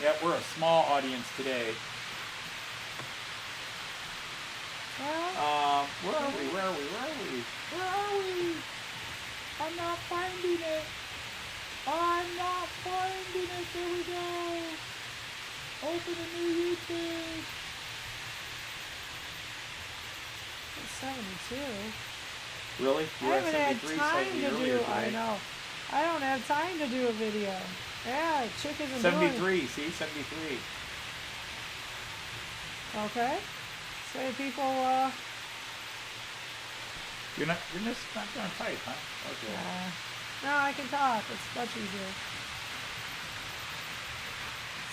Yeah, we're a small audience today. Well, Where are we? Where are we? Where are we? Where are we? I'm not finding it. I'm not finding it. There we go. Open a new YouTube. it's 72. Really? I haven't had time to do. I know. I don't have time to do a video. Yeah, chick isn't doing 73. See, 73. it. Okay. Say people. You're just not gonna type, huh? Okay. No, I can talk. It's much easier.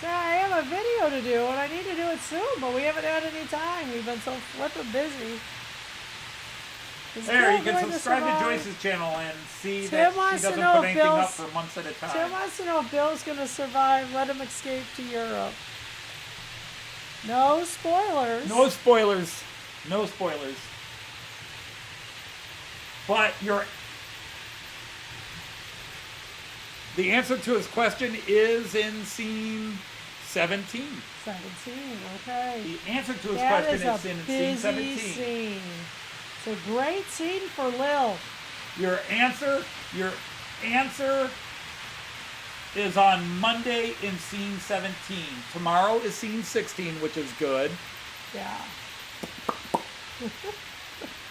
So I have a video to do, and I need to do it soon, but we haven't had any time. We've been so flippin' busy. It's There, still you can going subscribe to survive. Joyce's channel and see Tim that she wants to doesn't know put if anything up Bill's- for months at a time. Tim wants to know if Bill's going to survive. Let him escape to Europe. No spoilers. No spoilers. No spoilers. But the answer to his question is in scene 17. 17, okay. The answer to his That question is is a in scene busy 17. scene. It's a great scene for Lil. Your answer is on Monday in scene 17. Tomorrow is scene 16, which is good. Yeah.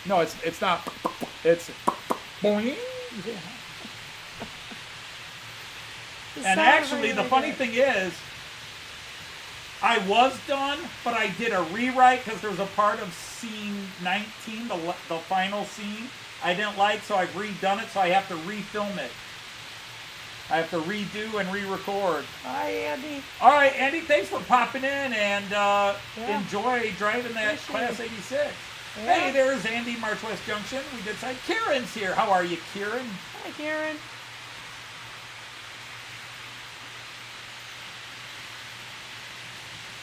No, it's not. It's boing. Yeah. And actually, the funny thing is, I was done, but I did a rewrite because there's a part of scene 19, the final scene, I didn't like, so I've redone it, so I have to refilm it. I have to redo and re-record. Hi, Andy. All right, Andy, thanks for popping in, and enjoy driving that Appreciate Class it. 86. Yeah. Hey, there's Andy, March West Junction. We did side. Kieran's here. How are you, Kieran? Hi, Karen.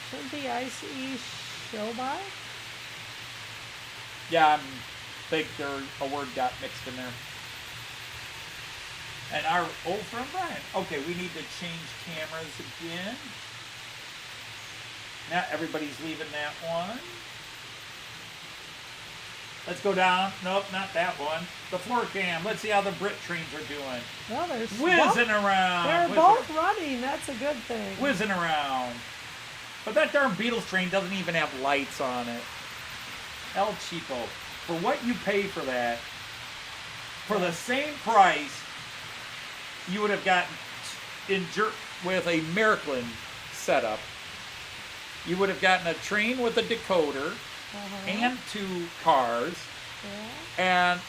Shouldn't the ICE show by? Yeah, I think a word got mixed in there. And our old friend Brian. Okay, we need to change cameras again. Now everybody's leaving that one. Let's go down. Nope, not that one. The floor cam. Let's see how the Brit trains are doing. Well, they're Whizzing around. They're whizzing- both running. That's a good thing. whizzing around. But that darn Beatles train doesn't even have lights on it. El Chico. For what you pay for that, for the same price, you would have gotten with a Märklin setup. You would have gotten a train with a decoder and 2 cars, Yeah. and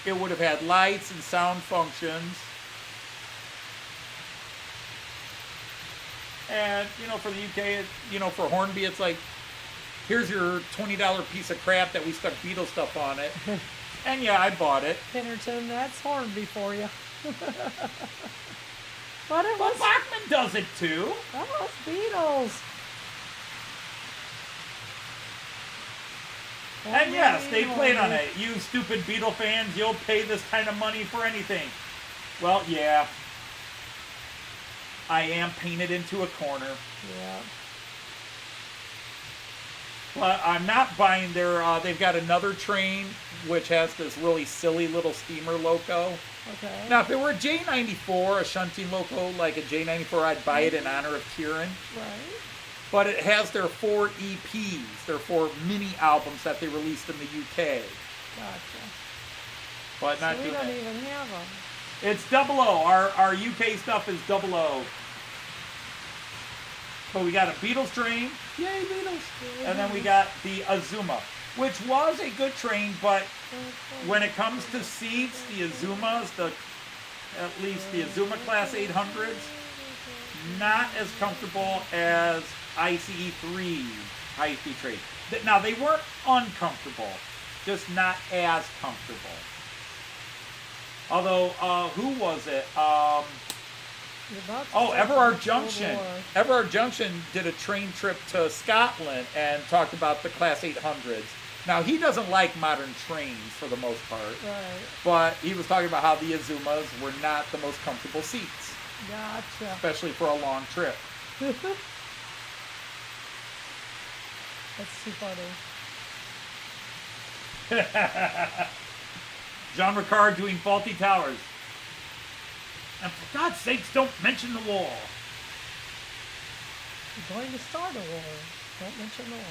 it would have had lights and sound functions. And, for the UK, for Hornby, it's like, here's your $20 piece of crap that we stuck Beatles stuff on it. And yeah, I bought it. Pinnerton, that's Hornby for you. But But was Bachman does it too. Beatles. And yes, they Hornby, played on Hornby. it. You stupid Beatle fans, you'll pay this kind of money for anything. Well, yeah. I am painted into a corner. Yeah. But I'm not buying their, they've got another train which has this really silly little steamer loco. Okay. Now, if it were a J94, a shunting loco like a J94, I'd buy it in honor of Kieran. Right. But it has their 4 EPs, their 4 mini albums that they released in the UK. Gotcha. But not So we doing don't it. even have them. It's 00. Our UK stuff is 00. But we got a Beatles train. Yay, Beatles. And then we got the Azuma, which was a good train, but when it comes to seats, the Azumas, at least the Azuma Class 800s, not as comfortable as ICE3 high-speed trains. Now, they weren't uncomfortable, just not as comfortable. Although, who was it? Everard Junction. Everard Junction did a train trip to Scotland and talked about the Class 800s. Now, he doesn't like modern trains for the most part, Right. but he was talking about how the Azumas were not the most comfortable seats, Gotcha. especially for a long trip. That's too funny. Jean Ricard doing Faulty Towers. And for God's sakes, don't mention the wall. We're going to start a war. Don't mention the war.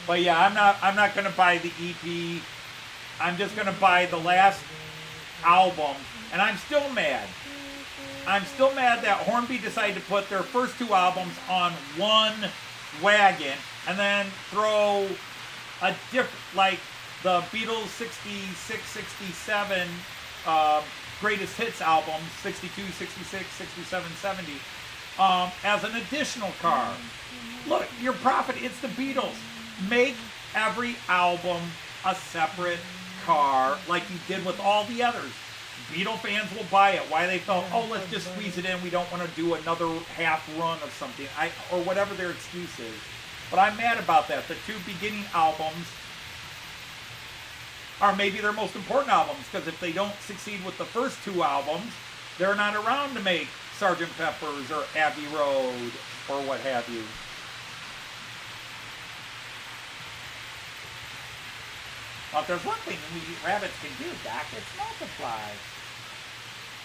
But yeah, I'm not gonna buy the EP. I'm just gonna buy the last album, and I'm still mad. I'm still mad that Hornby decided to put their first two albums on one wagon, and then throw a different, like the Beatles 66, 67 greatest hits albums, 62, 66, 67, 70, as an additional car. Look, your profit, it's the Beatles. Make every album a separate car like you did with all the others. Beatle fans will buy it. Why they thought, oh, let's just squeeze it in. We don't want to do another half run of something, or whatever their excuse is. But I'm mad about that. The two beginning albums are maybe their most important albums, because if they don't succeed with the first two albums, they're not around to make Sgt. Pepper's or Abbey Road or what have you. Well, if there's one thing we rabbits can do, Doc, it's multiply.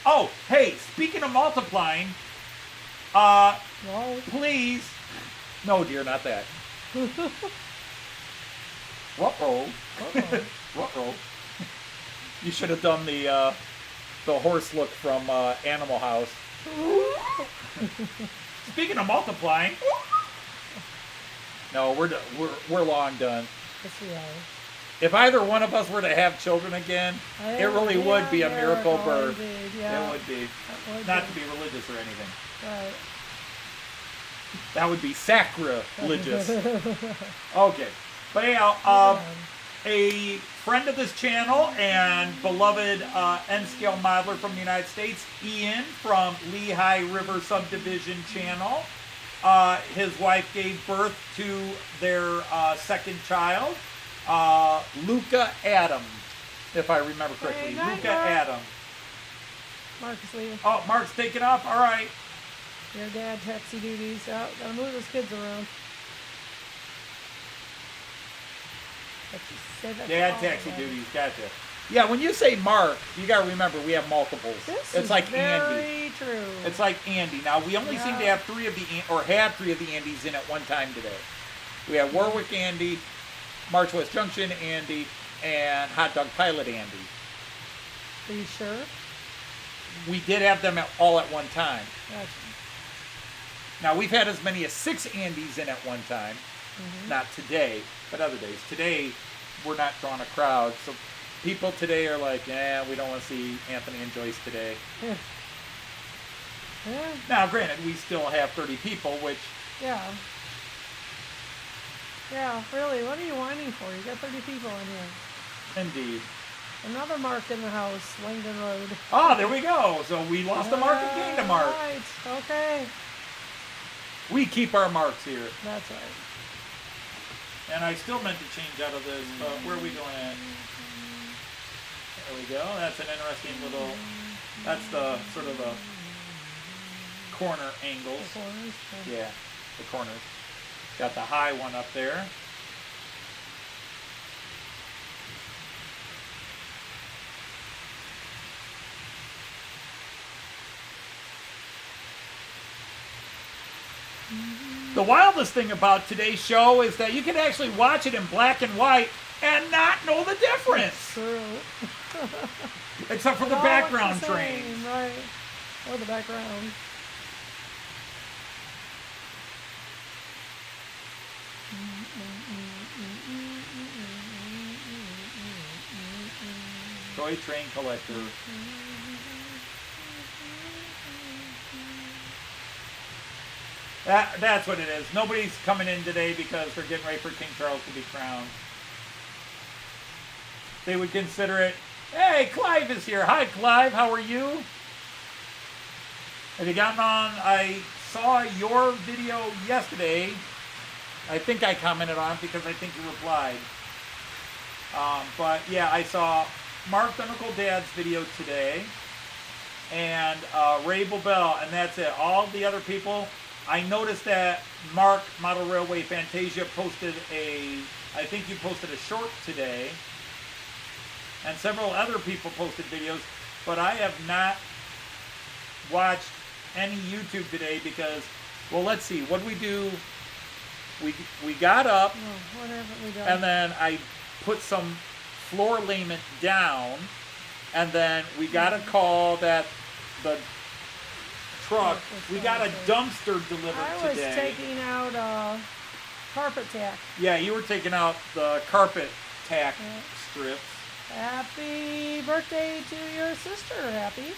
Oh, hey, speaking of multiplying, please, no, dear, not that. Ruh-oh. Ruh-oh. You should have done the horse look from Animal House. Speaking of multiplying, no, we're long done. Yes, we are. If either one of us were to have children again, it really would be a miracle birth. Indeed, yeah. It would be. Not to be religious or anything. Right. That would be sacrilegious. Okay. But anyhow, a friend of this channel and beloved N-scale modeler from the United States, Ian from Lehigh River Subdivision channel. His wife gave birth to their second child. Luca Adam, if I remember correctly. Hey, Luca Adam. Mark is leaving. Oh, Mark's taking off? All right. Your dad taxi duties out. Gotta move those kids around. Dad taxi duties, gotcha. Yeah, when you say Mark, you gotta remember we have multiples. It's like very Andy. True. It's like Andy. Now, we only seem to have three of the Andys in at one time today. We have Warwick Andy, March West Junction Andy, and Hot Dog Pilot Andy. Are you sure? We did have them all at one time. Gotcha. Now, we've had as many as 6 Andys in at one time. Mm-hmm. Not today, but other days. Today, we're not drawing a crowd. So people today are like, we don't want to see Anthony and Joyce today. Yeah. Yeah. Now, granted, we still have 30 people, which... Yeah. Yeah, really, what are you whining for? You got 30 people in here. Indeed. Another Mark in the house, Langdon Road. Oh, there we go. So we lost a Mark and gained a Mark. Right, okay. We keep our marks here. That's right. And I still meant to change out of this, but where are we going at? There we go. That's an interesting little, that's the sort of the corner angles. The corners. Yeah, the corners. Got the high one up there. The wildest thing about today's show is that you can actually watch it in black and white and not know the difference. True. Except for the It all background looks the trains. same, right. Or the background. Toy train collector. That's what it is. Nobody's coming in today because they're getting ready for King Charles to be crowned. They would consider it, hey, Clive is here. Hi, Clive. How are you? Have you gotten on? I saw your video yesterday. I think I commented on it because I think you replied. But yeah, I saw Mark the Uncle Dad's video today, and Ray Bobel, and that's it. All the other people, I noticed that Mark Model Railway Fantasia posted I think you posted a short today, and several other people posted videos, but I have not watched any YouTube today because, well, let's see, what did we do? We got up, Oh, what haven't we done? and then I put some floor layment down, and then we got a call that the truck, we got a dumpster delivered I was today. taking out carpet tack. Yeah, you were taking out the carpet tack strips. Happy birthday to your sister, Happy. And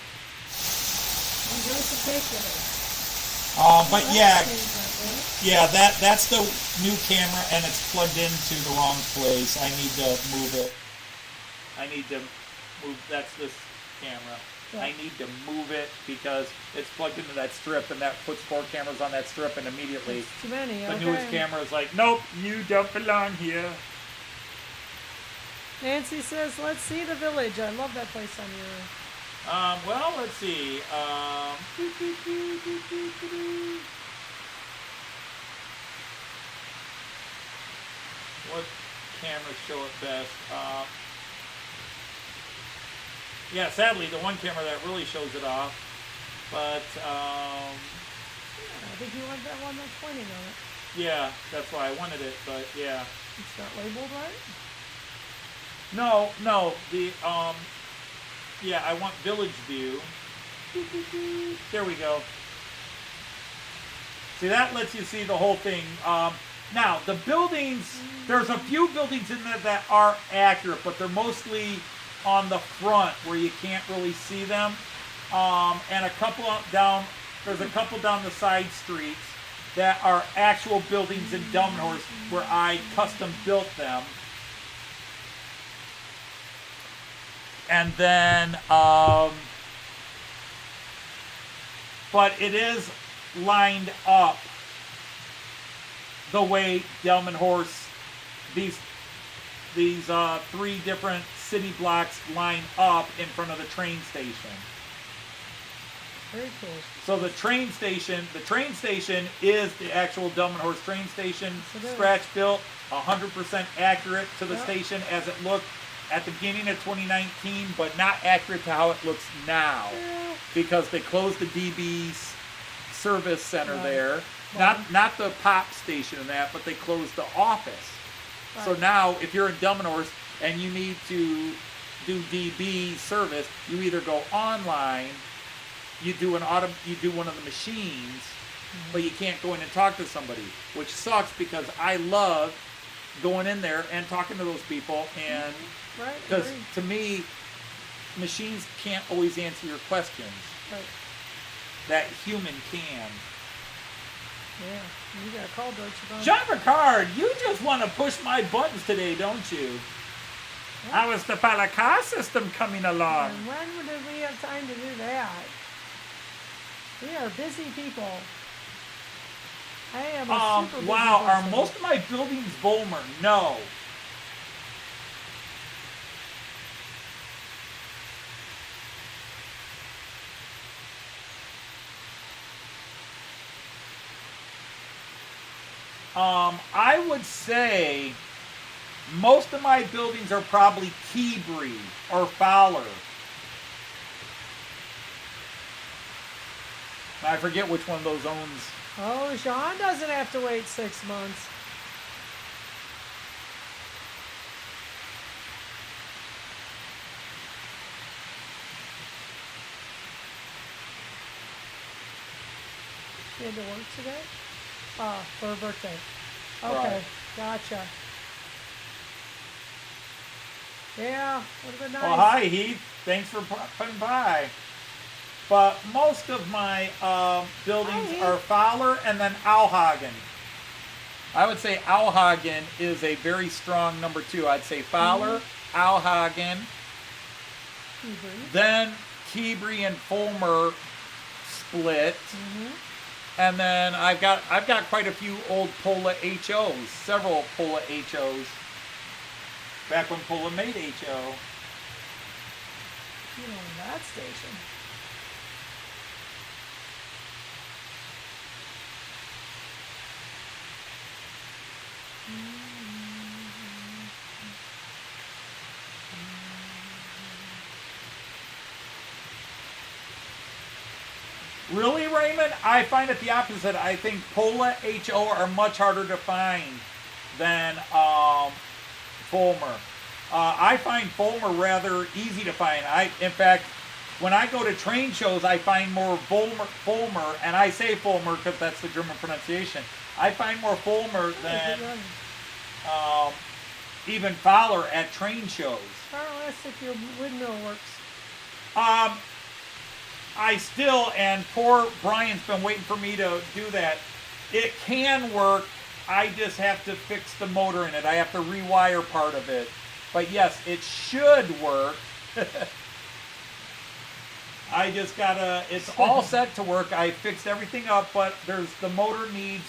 give us a picture. But yeah, that's the new camera, and it's plugged into the wrong place. I need to move it. That's this camera. Yeah. I need to move it because it's plugged into that strip, and that puts 4 cameras on that strip, and immediately Too many, the okay. newest camera is like, nope, you don't belong here. Nancy says, let's see the village. I love that place on your... Well, let's see. What cameras show it best? Yeah, sadly, the one camera that really shows it off. But, I think you want that one that's pointing on it. yeah, that's why I wanted it, but yeah. It's not labeled right? No, yeah, I want village view. There we go. See, that lets you see the whole thing. Now, the buildings, there's a few buildings in there that are accurate, but they're mostly on the front where you can't really see them. And a couple there's a couple down the side streets that are actual buildings in Delmenhorst where I custom built them. And then, but it is lined up the way Delmenhorst, these 3 different city blocks line up in front of the train station. Very cool. So the train station is the actual Delmenhorst train station, Yes, it is. scratch built, 100% accurate to the Yep. station as it looked at the beginning of 2019, but not accurate to how it looks now. Yeah. Because they closed the DB's service center Right. there. Right. Not the pop station and that, but they closed the office. So Right. now if you're in Delmenhorst and you need to do DB service, you either go online, you do one of the machines, but you can't go in and talk to somebody, which sucks because I love going in there and talking to those people, and Right. because Agreed. to me, machines can't always answer your questions Right. that human can. Yeah. You got a call, don't you? John Ricard, you just want to push my buttons today, don't you? How is the Palaka system coming along? And when did we have time to do that? We are busy people. I am a super busy Wow, are person. most of my buildings Volmer? No. I would say most of my buildings are probably Keebry or Fowler. I forget which one of those owns. Oh, Sean doesn't have to wait 6 months. She had to work today? For her birthday. Okay, Right. gotcha. Yeah, would have been nice. Well, hi Heath. Thanks for popping by. But most of my buildings Hi, Heath. are Fowler and then Auhagen. I would say Auhagen is a very strong number 2. I'd say Fowler, Auhagen, Hebrew. then Keebry and Fulmer split. And then I've got quite a few old Pola HOs, several Pola HOs. Back when Pola made HO. You know, that station. Really, Raymond? I find it the opposite. I think Pola HO are much harder to find than Fulmer. I find Fulmer rather easy to find. In fact, when I go to train shows, I find more Fulmer, and I say Fulmer because that's the German pronunciation. I find more Fulmer than even Fowler at train shows. Carl asked if your windmill works. I still, and poor Brian's been waiting for me to do that. It can work. I just have to fix the motor in it. I have to rewire part of it. But yes, it should work. I just gotta, it's all set to work. I fixed everything up, but the motor needs,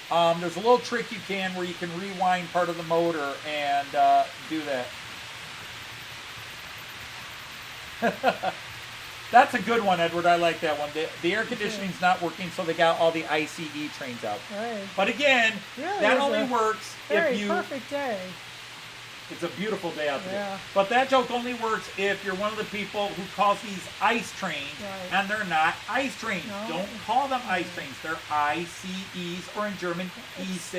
there's a little trick you can where you can rewind part of the motor and do that. That's a good one, Edward. I like that one. The air conditioning's not working, so they got all the ICE trains out. Right. But again, really that only works if you... perfect day. It's a beautiful day out today. Yeah. But that joke only works if you're one of the people who calls these ICE trains, right. and they're not ICE trains. No. Don't call them ICE trains. They're ICEs, or in German, ICE.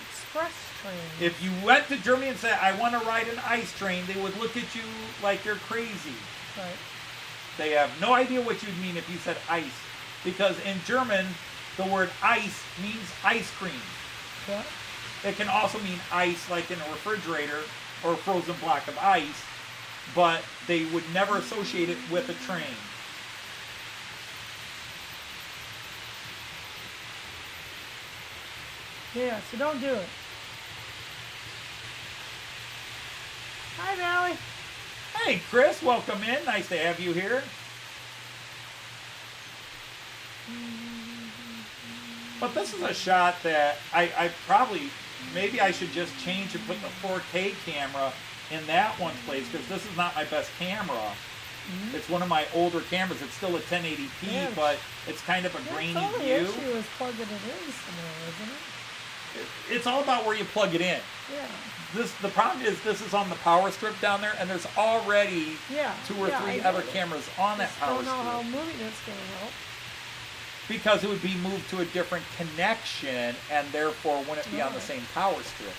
Express train. If you went to Germany and said, I want to ride an ICE train, they would look at you like you're crazy. Right. They have no idea what you'd mean if you said ice. Because in German, the word ice means ice cream. Yeah. It can also mean ice, like in a refrigerator or a frozen block of ice, but they would never associate it with a train. Yeah, so don't do it. Hi, Valley. Hey, Chris, welcome in. Nice to have you here. But this is a shot that I probably, maybe I should just change and put the 4K camera in that one place, because this is not my best camera. Mm-hmm. It's one of my older cameras. It's still a 1080p, yeah, but it's kind of a grainy view. The issue is plugging it in somewhere, isn't it? It's all about where you plug it in. Yeah. The problem is this is on the power strip down there, and there's already 2 or 3 other cameras on that power strip. I don't know how moving it's going to help. Because it would be moved to a different connection, and therefore wouldn't be on the same power strip.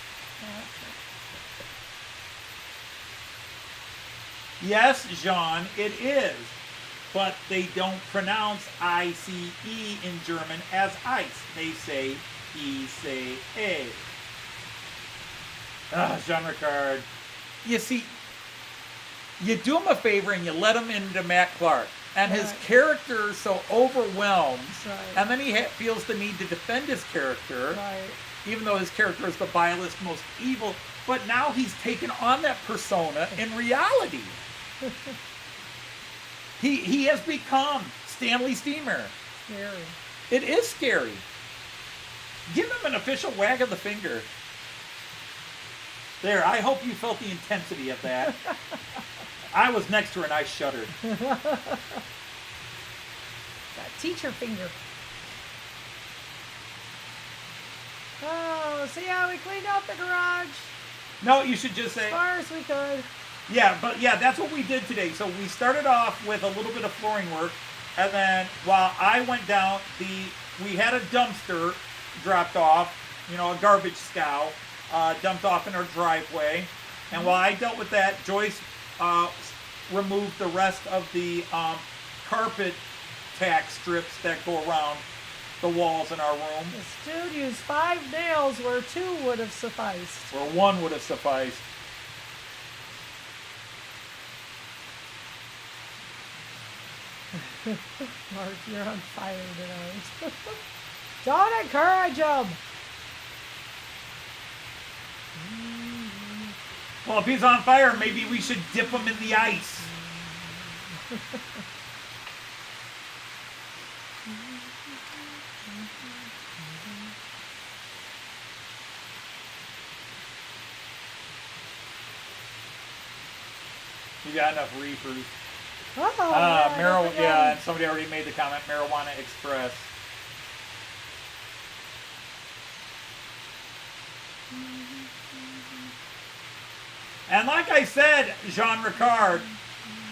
Yes, Jean, it is. But they don't pronounce ICE in German as ice. They say ICE. Jean Ricard. You see, you do him a favor and you let him into Matt Clarke. And his character is so overwhelmed, and then he feels the need to defend his character, even though his character is the vilest, most evil. But now he's taken on that persona in reality. He has become Stanley Steamer. Scary. It is scary. Give him an official wag of the finger. There, I hope you felt the intensity of that. I was next to her and I shuddered. Got teacher finger. Oh, see how we cleaned out the garage? No, you should just say... As far as we could. Yeah, but yeah, that's what we did today. So we started off with a little bit of flooring work, and then while I went down, we had a dumpster dropped off, you know, a garbage scow, dumped off in our driveway. And while I dealt with that, Joyce removed the rest of the carpet tack strips that go around the walls in our room. This dude used 5 nails where 2 would have sufficed. Where 1 would have sufficed. Mark, you're on fire tonight. Don't encourage him. Well, if he's on fire, maybe we should dip him in the ice. You got enough reefers. Oh, yeah, Marijuana, don't yeah, and forget. somebody already made the comment, Marijuana Express. And like I said, Jean Ricard,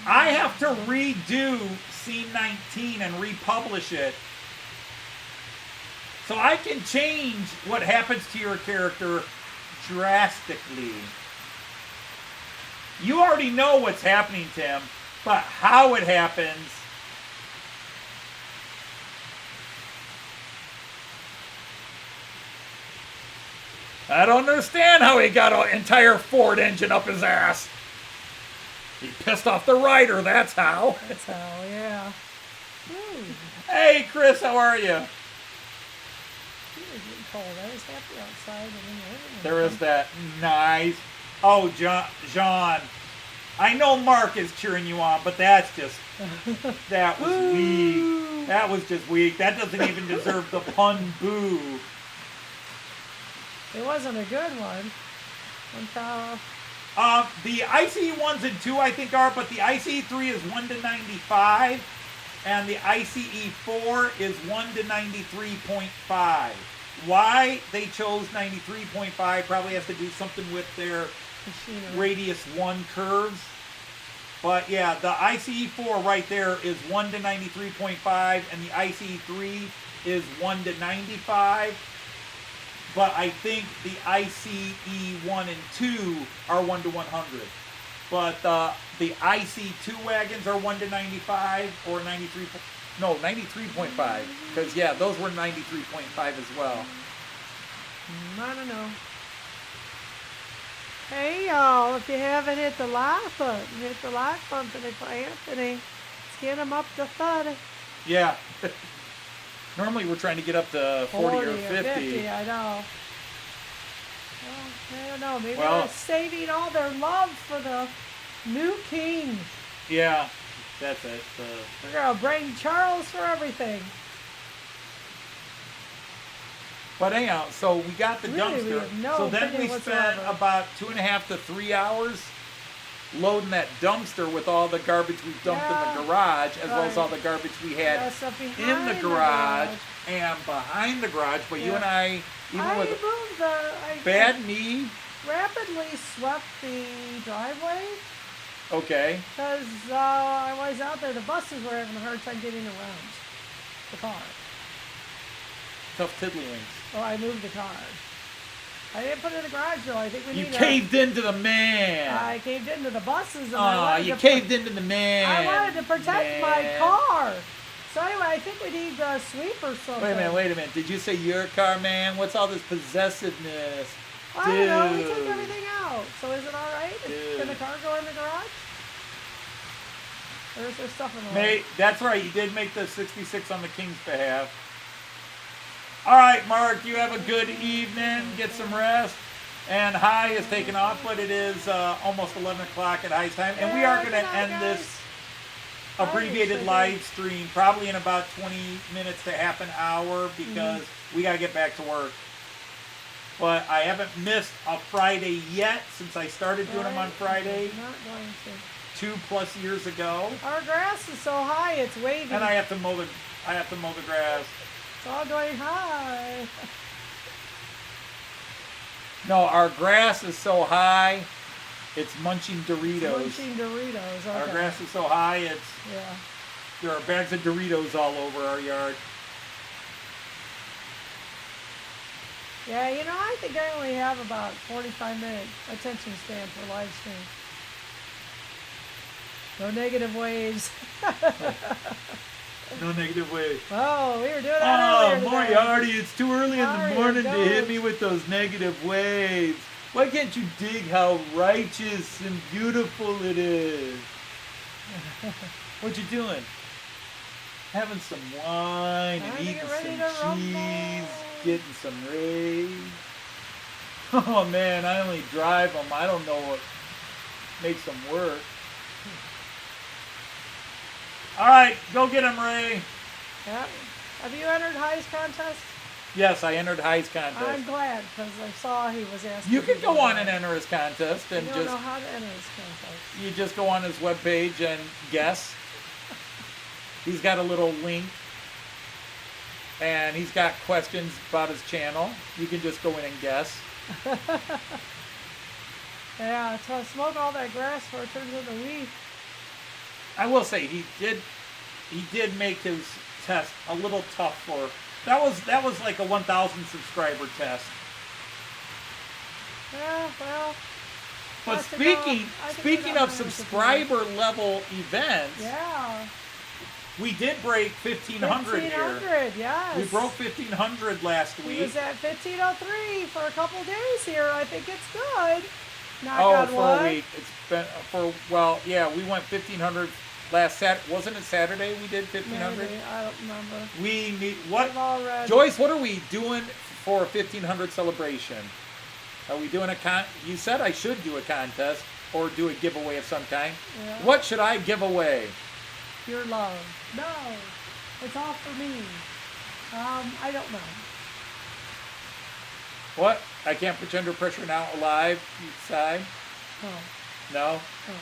I have to redo Scene 19 and republish it. So I can change what happens to your character drastically. You already know what's happening, Tim, but how it happens... I don't understand how he got an entire Ford engine up his ass. He pissed off the rider, that's how. That's how, yeah. Ooh, Hey, Chris, how are you? it was getting cold. I was happy outside. And then There is that nice... Oh, John, I know Mark is cheering you on, but that's just... That was weak. That was just weak. That doesn't even deserve the pun boo. It wasn't a good one. The ICE 1s and 2 I think are, but the ICE 3 is 1 to 95, and the ICE 4 is 1 to 93.5. Why they chose 93.5 probably has to do something with their Machinery. radius 1 curves. But yeah, the ICE 4 right there is 1 to 93.5, and the ICE 3 is 1 to 95. But I think the ICE 1 and 2 are 1 to 100. But the ICE 2 wagons are 1 to 95 or 93. No, 93.5. Because, yeah, those were 93.5 as well. I don't know. Hey, y'all, if you haven't hit the like button, hit the like button for Anthony. Let's get him up to 30. Yeah. Normally we're trying to get up to 40 or 50. I know. Well, I don't know. Maybe Well- they're saving all their love for the new king. Yeah, that's it. We're going to bring Charles for everything. But anyhow, so we got the Really, we dumpster. have no So then we opinion spent whatsoever. about 2.5 to 3 hours loading that dumpster with all the garbage we dumped in Yeah, the garage, as well as right. all the garbage we had Got stuff in behind the garage and behind the garage. But you Yeah. and I, even I with moved the... bad knee, rapidly swept the driveway okay, because I was out there. The buses were having a hard time getting around the car. tough tiddlywinks. So I moved the car. I didn't put it in the garage though. I think we You need caved into the man. I caved into the buses and I Aw, wanted you to caved into the man. I wanted to protect my man. car. So anyway, I think we need a sweep or something. Wait a minute. Did you say your car, man? What's all this possessiveness? I don't know. We took Dude. everything out. So is it all right? Dude. Can the car go in the garage? Or is there stuff in the way? Mate, that's right. You did make the 66 on the King's behalf. All right, Mark, you have a good evening. Get some rest. And High is taking off, but it is almost 11 o'clock at High's time. And we are Yeah, going good to night, end guys. this abbreviated Obviously. live stream probably in about 20 minutes to half an hour because we got to get back to work. But I haven't missed a Friday yet since I started doing them on Friday Not going to. 2+ years ago. Our grass is so high, it's waving. And I have to mow the grass. It's all going high. No, our grass is so high, it's munching Doritos. Munching Doritos. Okay. Our grass is so high, Yeah. there are bags of Doritos all over our yard. Yeah, you know, I think I only have about 45-minute attention span for live stream. No negative waves. No negative way. Oh, we were doing that Oh, earlier today. Moriarty, it's too early in the Mario morning to hit goes. me with those negative waves. Why can't you dig how righteous and beautiful it is? What you doing? Having some wine Time and to eating get ready some to rumble. cheese, getting some rage. Oh man, I only drive them. I don't know what makes them work. All right, go get them, Ray. Yeah. Have you entered High's contest? Yes, I entered High's I'm contest. glad, because I saw he was asking. You can people go on about and it. enter his contest I and don't just know how to enter his contest. you just go on his webpage and guess. He's got a little link, and he's got questions about his channel. You can just go in and guess. Yeah, to smoke all that grass before it turns into weed. I will say he did make his test a little tough for. That was like a 1,000 subscriber test. Yeah, well, But That's to go- I think speaking we're of not gonna subscriber level events, yeah. we did break 1,500 here. 1,500, yes. We broke 1,500 last He week. was at 1,503 for a couple days here. I think it's good. Knock Oh, on for wood. a week. It's been yeah, we went 1,500 last wasn't it Saturday we did 1,500? Maybe, I don't remember. We need what? We've all read. Joyce, what are we doing for a 1,500 celebration? Are we doing you said I should do a contest or do a giveaway of some kind. Yeah. What should I give away? Your love. No, it's all for me. I don't know. What? I can't put you under pressure now alive, you sigh? Oh, No? oh.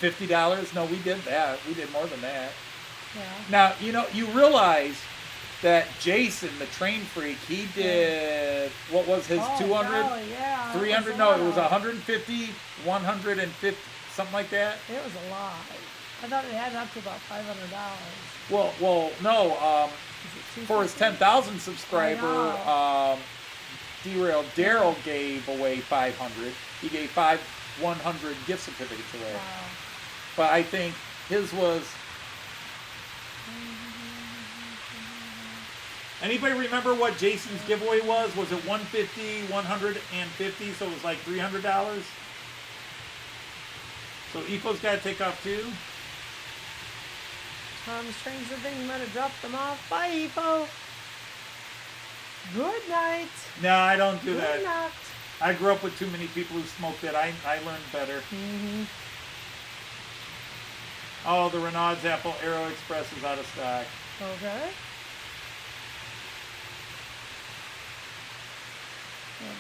$50? No, we did that. We did more than that. Yeah. Now, you realize that Jason, the train freak, he did, what was his, Oh, 200? golly, yeah. 300? No, it was 150, 150, something like that. It was a lot. I thought it added up to about $500. Well, no, Is it for his 250? 10,000 subscriber, I Derail Daryl gave away 500. He gave 100 gift certificates away. Wow. But I think his was. Anybody remember what Jason's giveaway was? Was it 150, 150? So it was like $300. So EFO's got to take off too. Stranger thing might have dropped them off. Bye, EFO. Good night. No, I don't do Good that. night. I grew up with too many people who smoked it. I learned better. Mm-hmm. Oh, the Renaud's Apple Aero Express is out of stock. Okay.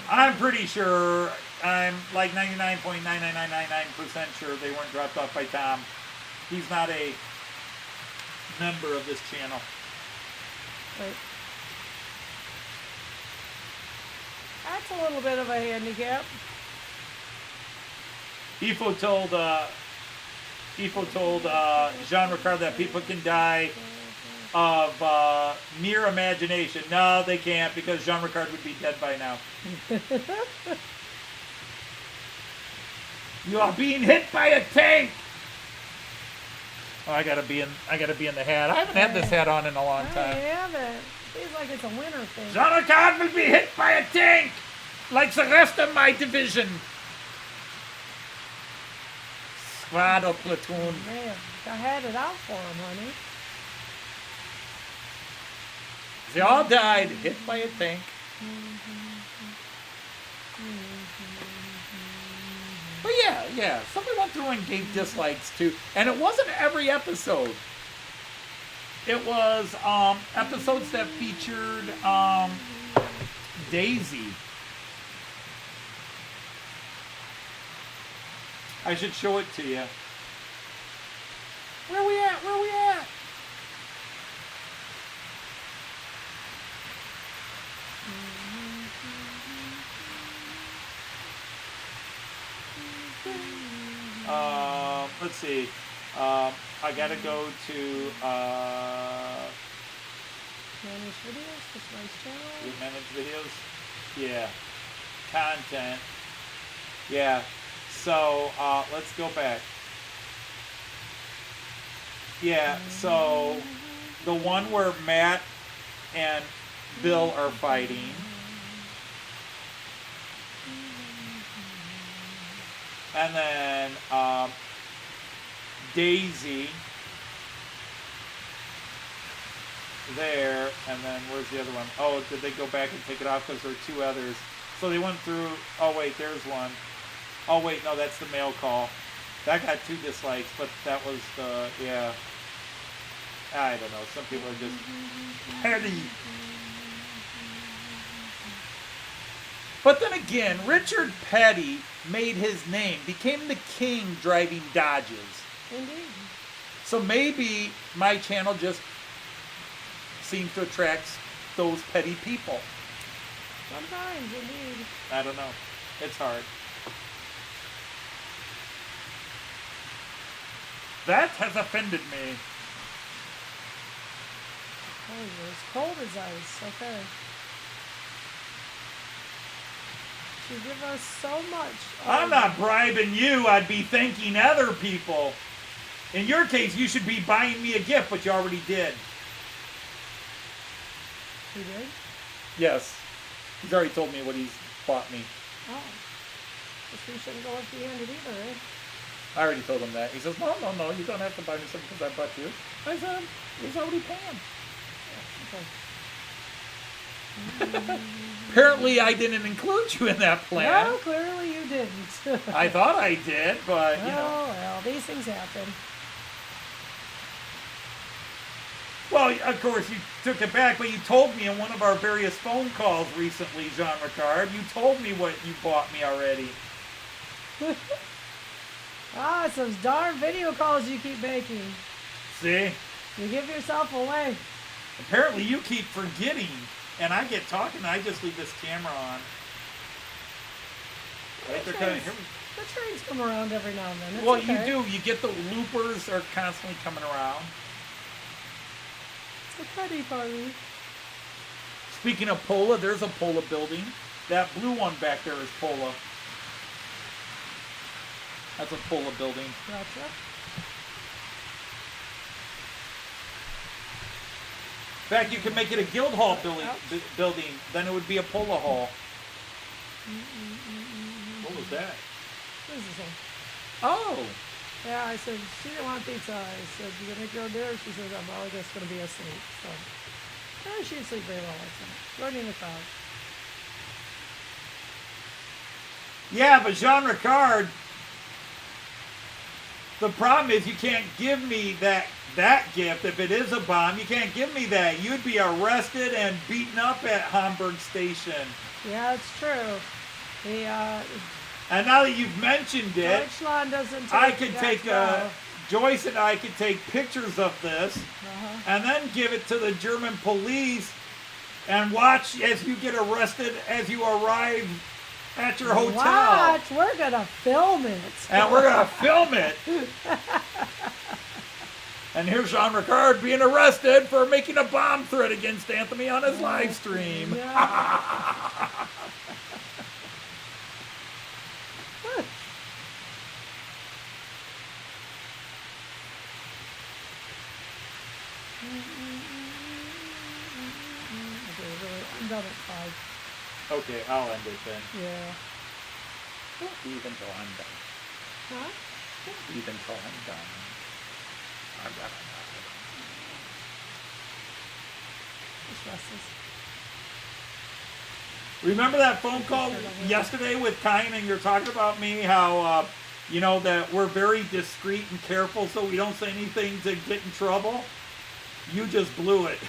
I'm pretty sure, I'm like 99.99999% sure they weren't dropped off by Tom. He's not a member of this channel. Wait. That's a little bit of a handicap. EFO told Jean Ricard that people can die of mere imagination. No, they can't, because Jean Ricard would be dead by now. You are being hit by a tank. Oh, I gotta be in the hat. I haven't had this hat on in a long I time. haven't. Feels like it's a winter thing. Jean Ricard will be hit by a tank, like the rest of my division. Squad or platoon. Man, I had it out for him, honey. They all died, hit by a tank. But yeah, somebody went through and gave dislikes too. And it wasn't every episode. It was episodes that featured Daisy. I should show it to you. Where we at? Let's see. I gotta go to Manage videos, this nice channel. manage videos. Yeah, content. Yeah. So let's go back. Yeah. So the one where Matt and Bill are fighting. And then Daisy there, and then where's the other one? Oh, did they go back and take it off because there were two others? So they went through. Oh wait, there's one. Oh wait, no, that's the mail call. That got 2 dislikes, but that was the I don't know. Some people are just petty. But then again, Richard Petty made his name, became the king driving Dodges. Indeed. So maybe my channel just seems to attract those petty people. Sometimes, indeed. I don't know. It's hard. That has offended me. Oh, you're as cold as ice. Okay. You give us so much. I'm not bribing you. I'd be thanking other people. In your case, you should be buying me a gift, but you already did. You did? Yes. He's already told me what he's bought me. Oh. Guess we shouldn't go empty-handed either, eh? I already told him that. He says, no, you don't have to buy me something because I bought you. I said, he's already paying. Okay. Apparently, I didn't include you in that plan. No, clearly you didn't. I thought I did, but, you know. Oh, well, these things happen. Well, of course, you took it back, but you told me in one of our various phone calls recently, Jean Ricard, you told me what you bought me already. Ah, it's those darn video calls you keep making. See? You give yourself away. Apparently, you keep forgetting. And I get talking, and I just leave this camera on. Right, they're kind of, The trains come around every now and then. It's well, okay. you do. You get the loopers are constantly coming around. It's a petty party. Speaking of Pola, there's a Pola building. That blue one back there is Pola. That's a Pola building. Gotcha. In fact, you could make it a guild hall building. Then it would be a Pola hall. What was that? This is one. Oh. Yeah, I said, she didn't want pizza. I said, you gonna make your own dinner? She says, I'm probably just gonna be asleep. So, yeah, she didn't sleep very well last night. Running the crowd. Yeah, but Jean Ricard, the problem is you can't give me that gift. If it is a bomb, you can't give me that. You'd be arrested and beaten up at Hamburg Station. Yeah, it's true. The, And now that you've mentioned it, Deutschland doesn't take I could that take well. Joyce and I could take pictures of this and then give it to the German police and watch as you get arrested as you arrive at your hotel. Watch, we're gonna film it. And we're going to film it. And here's Jean Ricard being arrested for making a bomb threat against Anthony on his live stream. Yeah. I'm done at 5. Okay, I'll end it then. Yeah. Don't leave until I'm done. Huh? Don't leave until I'm done. Just restless. Remember that phone call yesterday with Kyan, and you're talking about me, how, you know, that we're very discreet and careful so we don't say anything to get in trouble? You just blew it.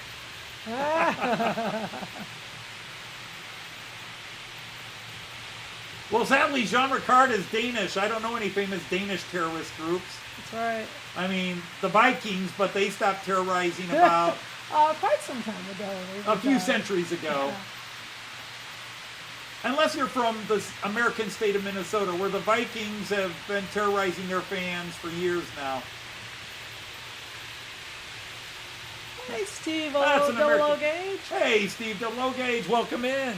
Well, sadly, Jean Ricard is Danish. I don't know any famous Danish terrorist groups. That's right. I mean, the Vikings, but they stopped terrorizing about Quite some time ago. a few centuries ago. Yeah. Unless you're from the American state of Minnesota, where the Vikings have been terrorizing their fans for years now. Hey, Steve That's an Low American. Gauge. Hey, Steve Low Gauge, welcome in.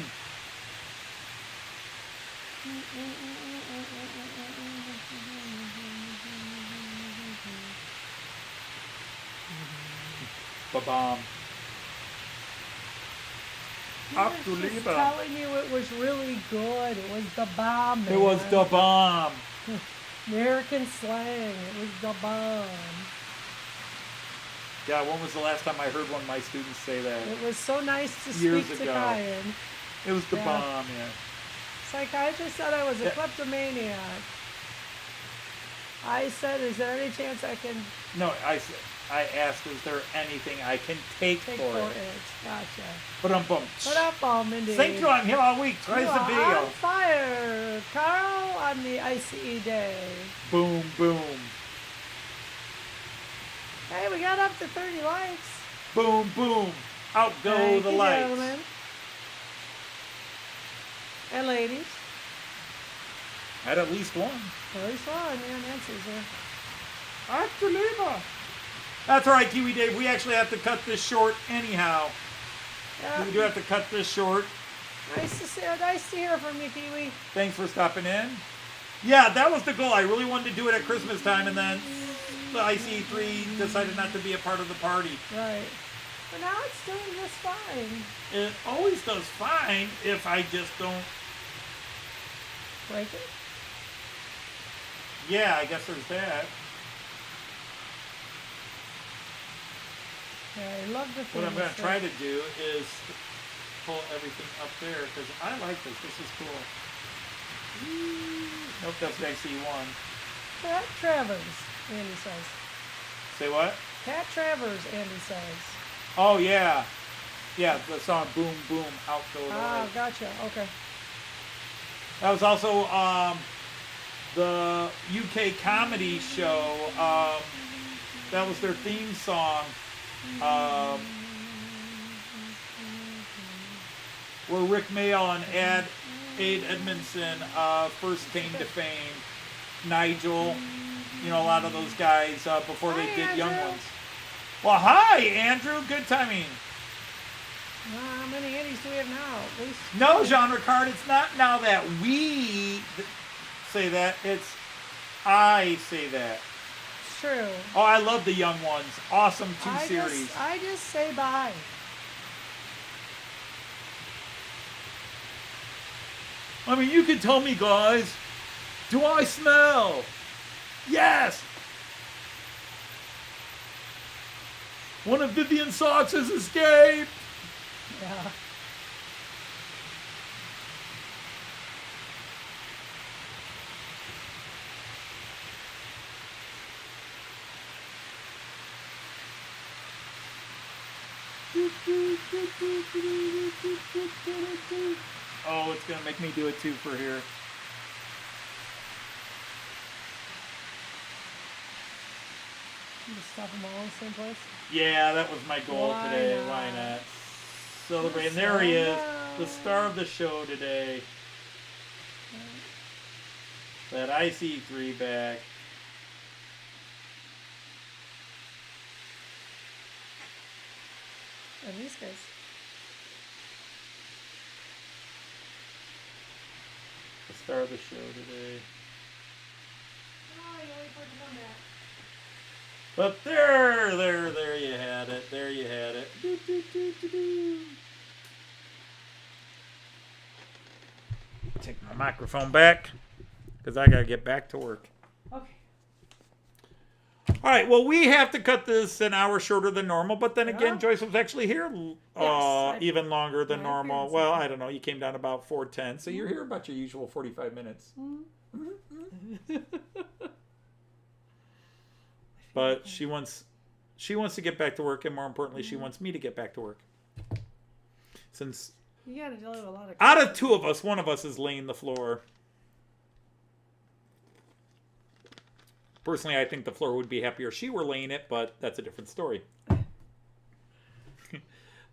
Ba-bomb. Ach du Just Liebe. telling you it was really good. It was the bomb, man. It was the bomb. American slang. It was the bomb. Yeah, when was the last time I heard one of my students say that? It was so nice to Years speak to ago. Kyan. It was the Yeah. bomb, yeah. Psychiatrist said I was a Yeah. kleptomaniac. I said, is there any chance I can... No, I asked, is there anything I can take Take for it? Gotcha. Ba-dum-bum. Put up on indeed. Thank you. I'm here all week. Twice You the are video. on fire, Carl, on the ICE day. Boom, boom. Hey, we got up to 30 likes. Boom, boom. Out go Thank the you, lights. gentlemen. And ladies. Had at least one. At least one. Yeah, Nancy's there. That's all right, Kiwi Dave. We actually have to cut this short anyhow. Yeah. We do have to cut this short. Nice to hear from you, Kiwi. Thanks for stopping in. Yeah, that was the goal. I really wanted to do it at Christmas time, and then the IC3 decided not to be a part of the party. Right. But now it's doing just fine. It always does fine if I just don't... Break it? Yeah, I guess there's that. Yeah, I love the thing. What I'm going to try to do is pull everything up there, because I like this. This is cool. Nope, that's an XE1. Pat Travers, Andy says. Say what? Pat Travers, Andy says. Oh, yeah. Yeah, the song Boom Boom Out Go the Ah, Lights. gotcha. Okay. That was also the UK comedy show. That was their theme song. Where Rick Mayall and Ade Edmondson first came to fame. Nigel, you know, a lot of those guys before they Hi, did Young Andrew. Ones. Well, hi, Andrew. Good timing. How many Andys do we have now? At least No, genre card. It's not now that we say that. It's I say that. it's true. Oh, I love the Young Ones. Awesome series. I just say bye. I mean, you can tell me, guys. Do I smell? Yes. One of Vivian Socks has escaped. Yeah. Oh, it's gonna make me do it too for here. Just stop them all in the same place. Yeah, that was my goal Why today. not? Why not? Celebrate. And there he is, the star of the show today. That IC3 back. And these guys. The star of the show today. Oh, you wait for it to come back. But there you had it. There you had it. Do, do, do, do, do. Take my microphone back, because I gotta get back to work. Okay. All right, well, we have to cut this an hour shorter than normal, but then again, Yeah. Joyce was actually here I- even longer than I normal. agree with Well, that. I don't know. You came down about 4:10, so you're here about your usual 45 minutes. But she wants to get back to work, and more importantly, she wants me to get back to work. Since You gotta deal with a lot of. out of two of us, one of us is laying the floor. Personally, I think the floor would be happier if she were laying it, but that's a different story.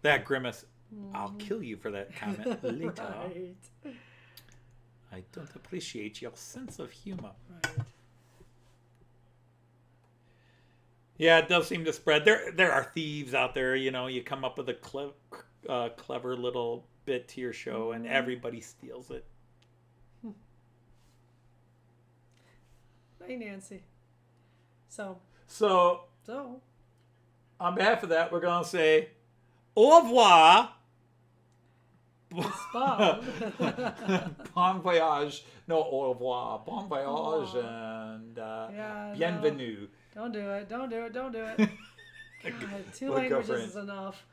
That grimace. I'll kill you for that comment later. Right. I don't appreciate your sense of humor. Right. Yeah, it does seem to spread. There are thieves out there. You know, you come up with a clever little bit to your show, and everybody steals it. Hey, Nancy. So, So, on behalf of that, we're going to say au revoir. Bob. Bon voyage. No, au revoir. Bon voyage and Yeah, bienvenue. Don't do it. Don't do it. Don't do it. God, two We'll go languages for it. is enough.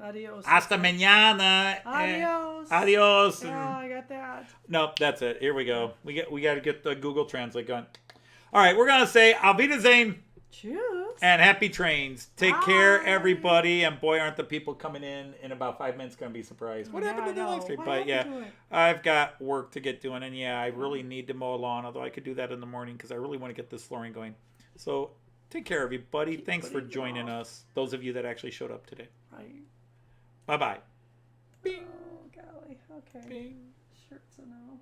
Adios. Hasta mañana. Adios. Adios. Yeah, I got that. Nope, that's it. Here we go. We got to get the Google Translate going. All right, we're gonna say Auf Wiedersehen. Choose. And happy trains. Take care, everybody. And boy, aren't the people coming in about 5 minutes going to be surprised. What happened to the live stream? But yeah, I've got work to get doing. And yeah, I really need to mow a lawn, although I could do that in the morning because I really want to get this flooring going. So take care, everybody. Thanks for joining us. Those of you that actually showed up today. Right. Bye-bye. Bing. Oh, golly. Okay. Bing. Shirts and all.